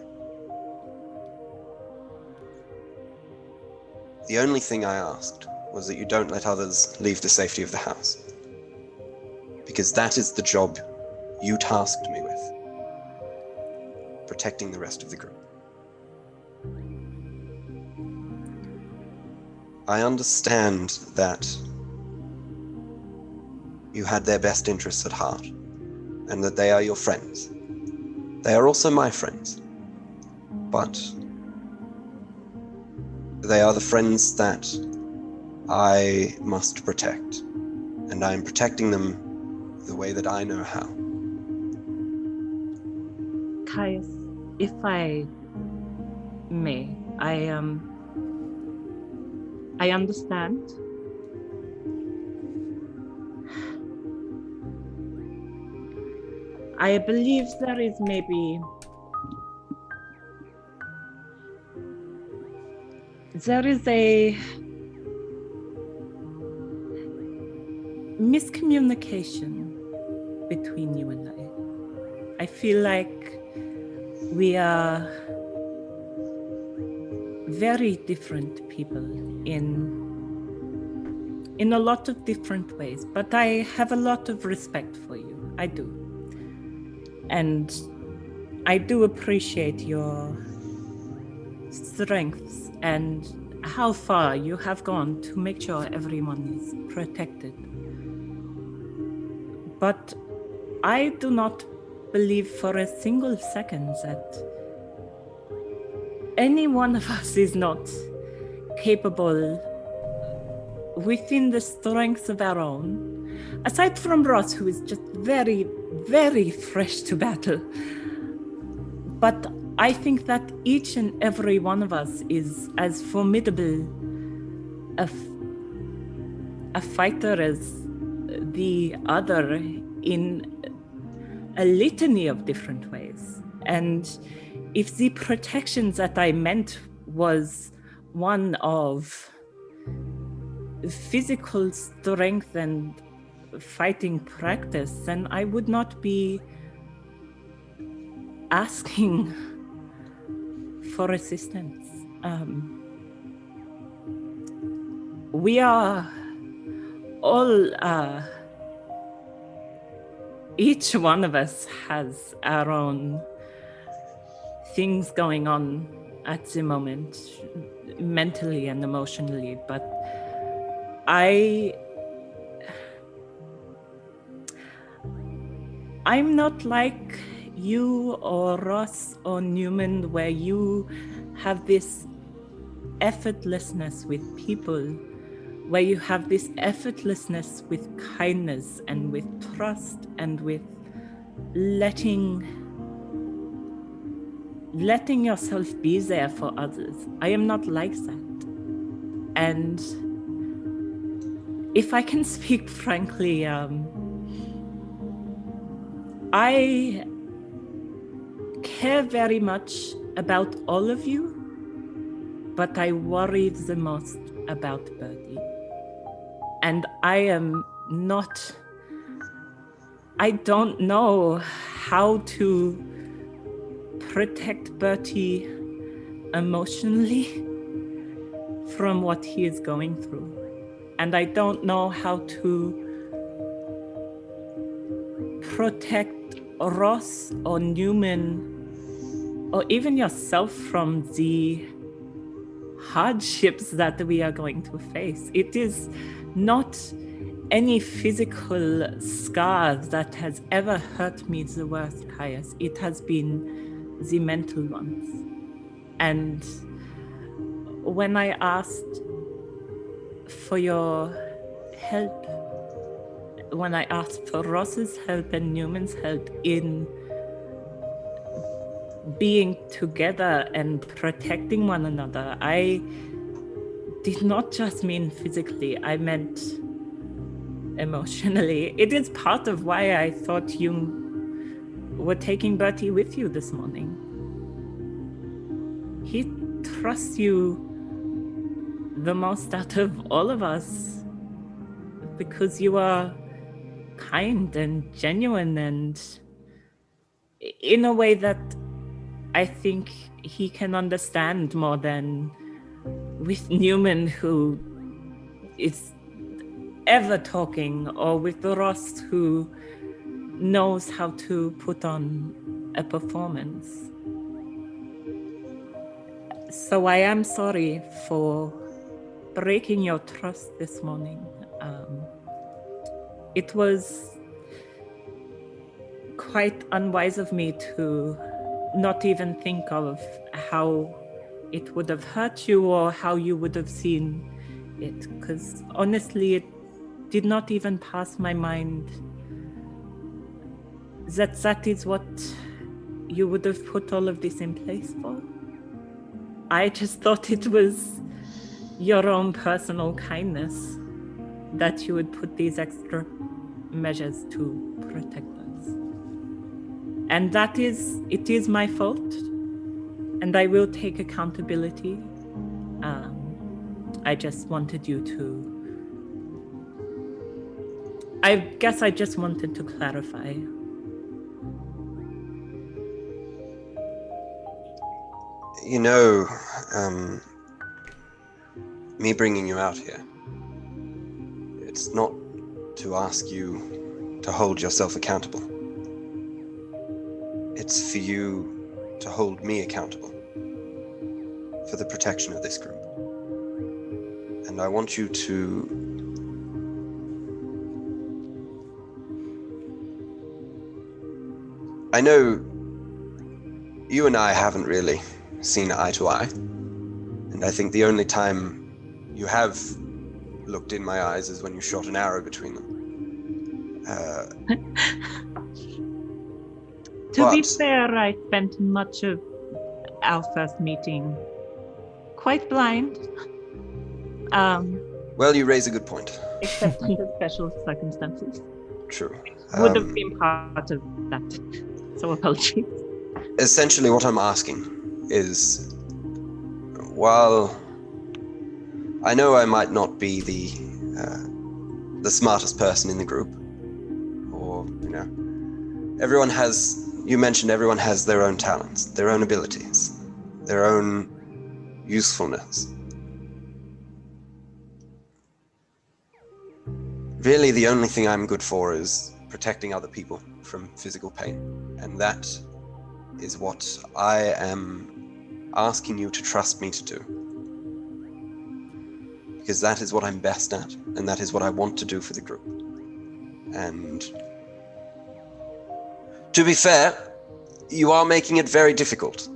the only thing I asked was that you don't let others leave the safety of the house. Because that is the job you tasked me with. Protecting the rest of the group. I understand that you had their best interests at heart, and that they are your friends. They are also my friends. But they are the friends that I must protect, and I am protecting them the way that I know how. Caius, if I may, I understand. I believe there is maybe a miscommunication between you and I. I feel like we are very different people in a lot of different ways, but I have a lot of respect for you. I do. And I do appreciate your strengths and how far you have gone to make sure everyone is protected. But I do not believe for a single second that any one of us is not capable, within the strengths of our own, aside from Ross, who is just very, very fresh to battle. But I think that each and every one of us is as formidable a fighter as the other in a litany of different ways. And if the protections that I meant was one of physical strength and fighting practice, then I would not be asking for assistance. We are all, each one of us has our own things going on at the moment, mentally and emotionally, but I'm not like you or Ross or Neumann, where you have this effortlessness with people, where you have this effortlessness with kindness and with trust and with letting yourself be there for others. I am not like that. And if I can speak frankly, I care very much about all of you, but I worry the most about Bertie. And I don't know how to protect Bertie emotionally from what he is going through. And I don't know how to protect Ross or Neumann or even yourself from the hardships that we are going to face. It is not any physical scar that has ever hurt me the worst, Caius. It has been the mental ones. And when I asked for your help, when I asked for Ross's help and Neumann's help in being together and protecting one another, I did not just mean physically. I meant emotionally. It is part of why I thought you were taking Bertie with you this morning. He trusts you the most out of all of us because you are kind and genuine and in a way that I think he can understand more than with Neumann, who is ever talking, or with Ross, who knows how to put on a performance. So I am sorry for breaking your trust this morning. It was quite unwise of me to not even think of how it would have hurt you or how you would have seen it, because honestly, it did not even pass my mind that is what you would have put all of this in place for. I just thought it was your own personal kindness that you would put these extra measures to protect us. And it is my fault, and I will take accountability. I just wanted you to... I guess I just wanted to clarify. You know, me bringing you out here, it's not to ask you to hold yourself accountable. It's for you to hold me accountable for the protection of this group. And I want you to I know you and I haven't really seen eye to eye, and I think the only time you have looked in my eyes is when you shot an arrow between them. To be fair, I spent much of our first meeting quite blind. Well, you raise a good point. Except under special circumstances. True. Would have been part of that. So apologies. Essentially what I'm asking is, while I know I might not be the smartest person in the group, or, you know, you mentioned everyone has their own talents, their own abilities, their own usefulness. Really, the only thing I'm good for is protecting other people from physical pain, and that is what I am asking you to trust me to do. Because that is what I'm best at, and that is what I want to do for the group. And to be fair, you are making it very difficult.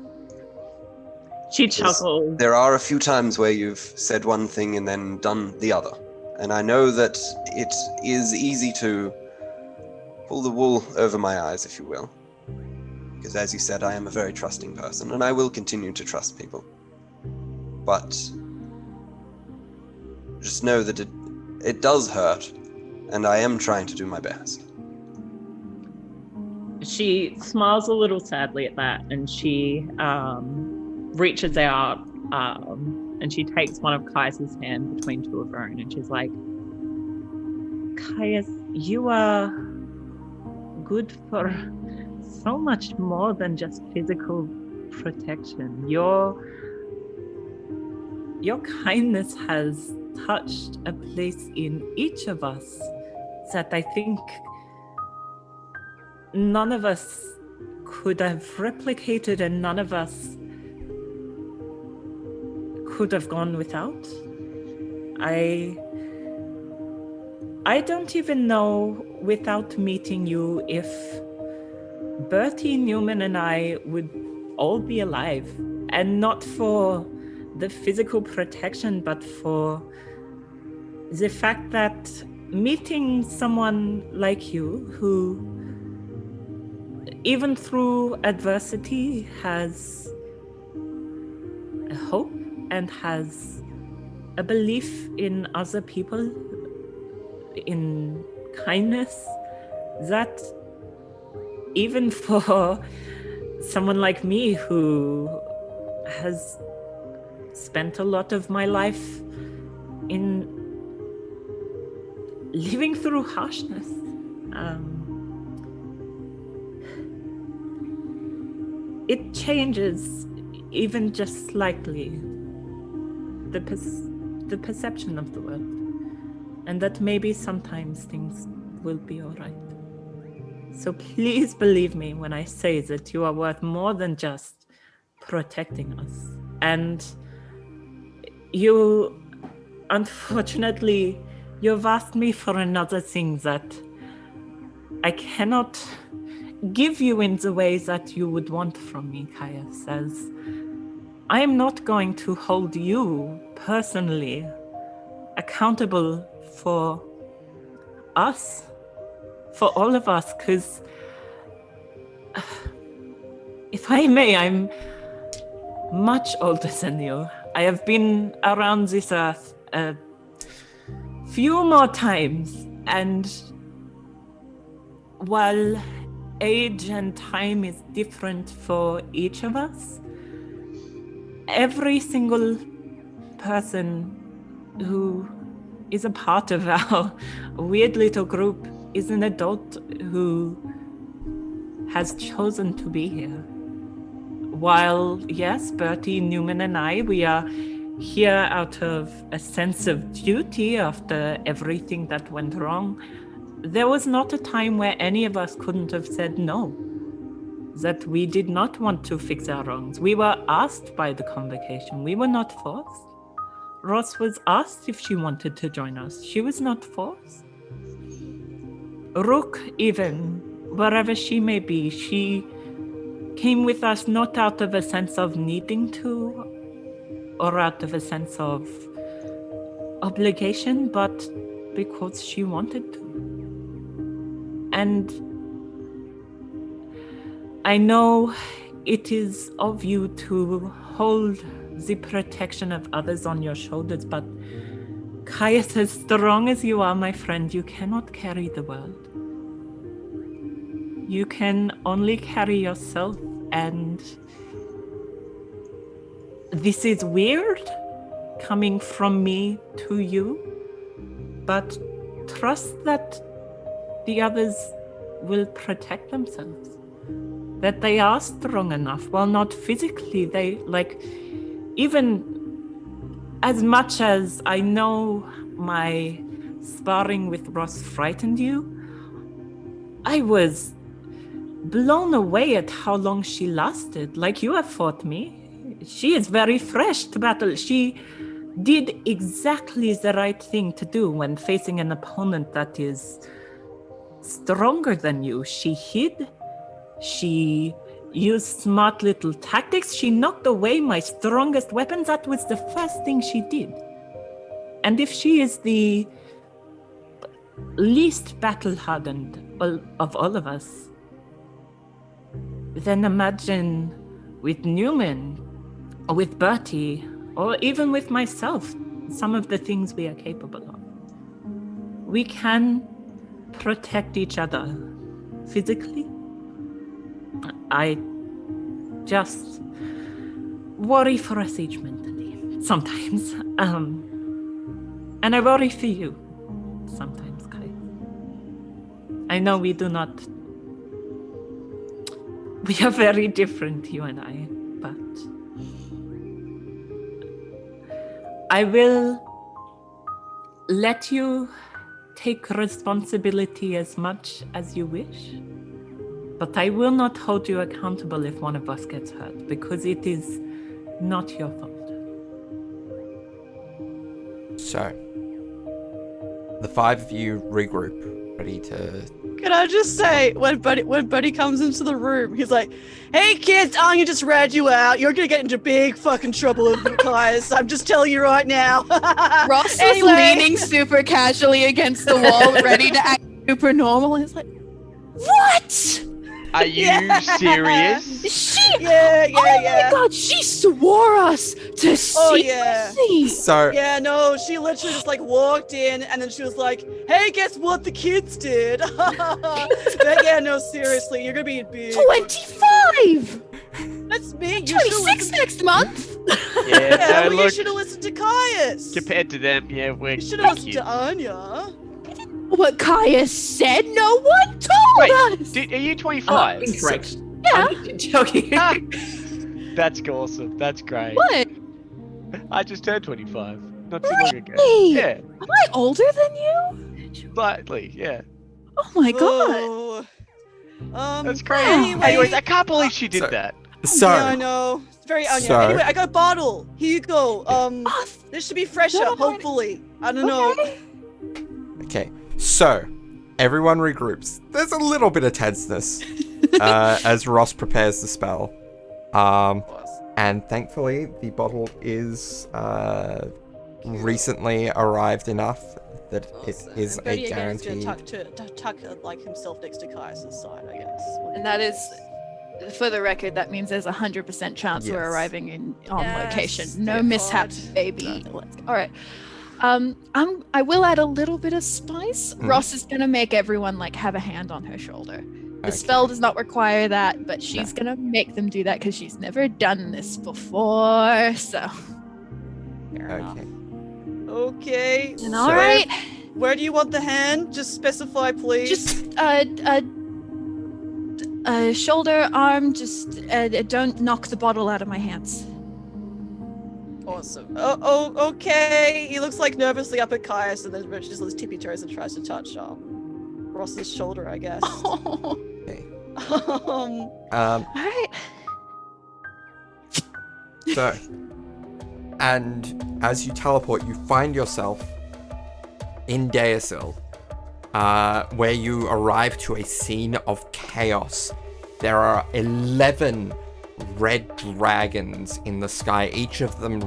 She chuckled. There are a few times where you've said one thing and then done the other. And I know that it is easy to pull the wool over my eyes, if you will. Because as you said, I am a very trusting person, and I will continue to trust people. But just know that it does hurt, and I am trying to do my best. She smiles a little sadly at that, and she reaches out and she takes one of Caius's hand between two of her own, and she's like, Caius, you are good for so much more than just physical protection. Your kindness has touched a place in each of us that I think none of us could have replicated, and none of us could have gone without. I don't even know, without meeting you, if Bertie, Neumann, and I would all be alive, and not for the physical protection, but for the fact that meeting someone like you, who even through adversity has a hope and has a belief in other people, in kindness, that even for someone like me who has spent a lot of my life in living through harshness, it changes even just slightly the perception of the world, and that maybe sometimes things will be all right. So please believe me when I say that you are worth more than just protecting us. And you, unfortunately, you've asked me for another thing that I cannot give you in the way that you would want from me, Kaya says. I am not going to hold you personally accountable for us, for all of us, because if I may, I'm much older than you. I have been around this earth a few more times, and while age and time is different for each of us, every single person who is a part of our weird little group is an adult who has chosen to be here. While, yes, Bertie, Neumann, and I, we are here out of a sense of duty after everything that went wrong, there was not a time where any of us couldn't have said no, that we did not want to fix our wrongs. We were asked by the convocation. We were not forced. Ross was asked if she wanted to join us. She was not forced. Rook, even, wherever she may be, she came with us not out of a sense of needing to or out of a sense of obligation, but because she wanted to. And I know it is of you to hold the protection of others on your shoulders, but Caius, as strong as you are, my friend, you cannot carry the world. You can only carry yourself, and this is weird coming from me to you, but trust that the others will protect themselves, that they are strong enough. While not physically, they, like, even as much as I know my sparring with Ross frightened you, I was blown away at how long she lasted. Like, you have fought me. She is very fresh to battle. She did exactly the right thing to do when facing an opponent that is stronger than you. She hid. She used smart little tactics. She knocked away my strongest weapons. That was the first thing she did. And if she is the least battle-hardened of all of us, then imagine with Neumann, or with Bertie, or even with myself, some of the things we are capable of. We can protect each other physically. I just worry for us each mentally, sometimes. And I worry for you, sometimes, Kai. I know we do not... We are very different, you and I, but... I will let you take responsibility as much as you wish, but I will not hold you accountable if one of us gets hurt, because it is not your fault. So, the five of you regroup, ready to... Can I just say, when Buddy comes into the room, he's like, "Hey kids, Anya just read you out. You're gonna get into big fucking trouble with you guys. I'm just telling you right now." Ross Anyway. was leaning super casually against the wall, ready to act super normal. He's like, "What?" Are you Yeah. serious? She. Yeah, Oh my yeah. god, she swore us to Oh, yeah. secrecy. So Yeah, no, she literally just like walked in and then she was like, hey, guess what the kids did? But yeah, no, seriously, you're gonna be a big 25. That's me. You should 26 next month. Yeah, Yeah, no, well, you look, should have listened to Caius. compared to them, yeah, we're You should have listened cute. to Anya. What Kaya said, no one told Wait, us. Are you 25? Incorrect. Yeah. I didn't tell you. Ah, that's awesome. That's great. What? I just turned 25 not too long ago. Really? Yeah, Am I older than you? slightly. Yeah, Oh my god. Oh. that's great. Anyway, Anyways, I can't believe she did So- that. so yeah, I know. It's very Anya. So- Anyway, I got a bottle. Here you go. Oh, This should be fresher, No. hopefully. I don't know. okay. okay, so everyone regroups. There's a little bit of tenseness as Ross prepares the spell. And thankfully, the bottle is recently arrived enough that it is a Bertie again is guarantee. gonna tuck like himself next to Caius's side, I guess. And that is, for the record, that means there's 100% chance we're Yes. arriving on Yes, location. No thank mishaps, God. baby. Let's go. All right. I will add a little bit of spice. Ross is gonna make everyone like have a hand on her shoulder. The Okay. spell does not require that, but she's gonna make them do that because she's never done this before. So, Fair enough. Okay. Okay. and all right, Where do you want the hand? Just specify, please. just shoulder, arm. Just don't knock the bottle out of my hands. Awesome. Oh, okay. He looks like nervously up at Caius and then Rich just on his tippy toes and tries to touch Ross's shoulder, I guess. Okay. Um, All right. So, and as you teleport, you find yourself in Deosil, where you arrive to a scene of chaos. There are 11 red dragons in the sky, each of them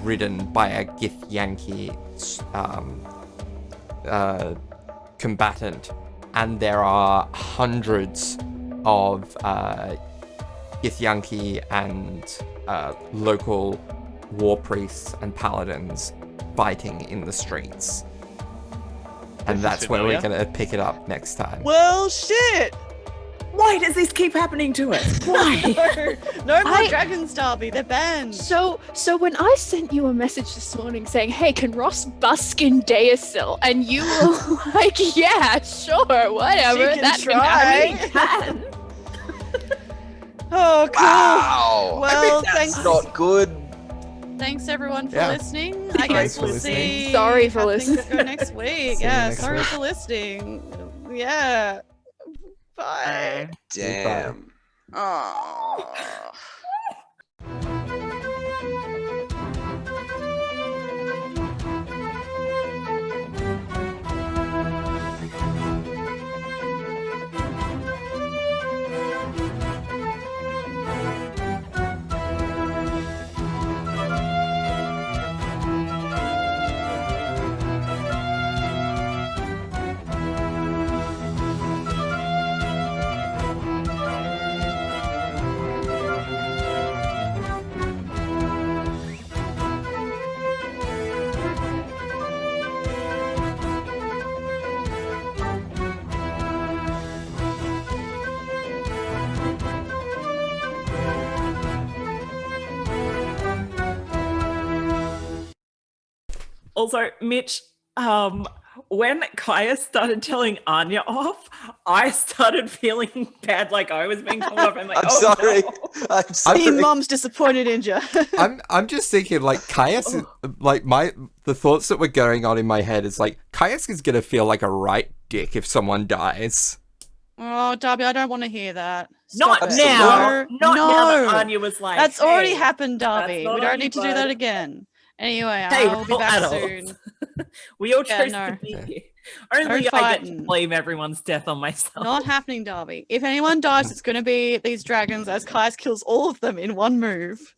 ridden by a Githyanki combatant, and there are hundreds of Githyanki and local war priests and paladins fighting in the streets. And This is that's where we're familiar. gonna pick it up next time. well, shit. Why does this keep happening to us? Why? No more I- dragons, Darby. They're banned. So when I sent you a message this morning saying, "Hey, can Ross busk in Deosil?" and you were like, "Yeah, sure, whatever, She can that try." can happen." Oh, cool. Wow. Well, That's thanks. not good. Thanks everyone for Yeah. listening. I Thanks guess for we'll listening. see. Sorry for how things listening. go next week. See you Yeah, next sorry week. for listening. Yeah. Bye. Damn. Oh. Also, Mitch, when Kaya started telling Anya off, I started feeling bad, like I was being told off. I'm like, I'm oh, sorry. no. I'm sorry. Mean mom's disappointed in you. I'm just thinking like Caius is, like the thoughts that were going on in my head is like Caius is gonna feel like a right dick if someone dies. Oh, Darby, I don't want to hear that. Not Stop it. now. No, Not now that no. Anya was like, That's already hey, happened, Darby. not We on don't you, need to do that bud. again. Anyway, Hey, I'll we're be all back adults. soon. We all Yeah, chose no. to be Yeah. here. Only No I get to fighting. blame everyone's death on myself. Not happening, Darby. If anyone dies, it's going to be these dragons as Kai's kills all of them in one move.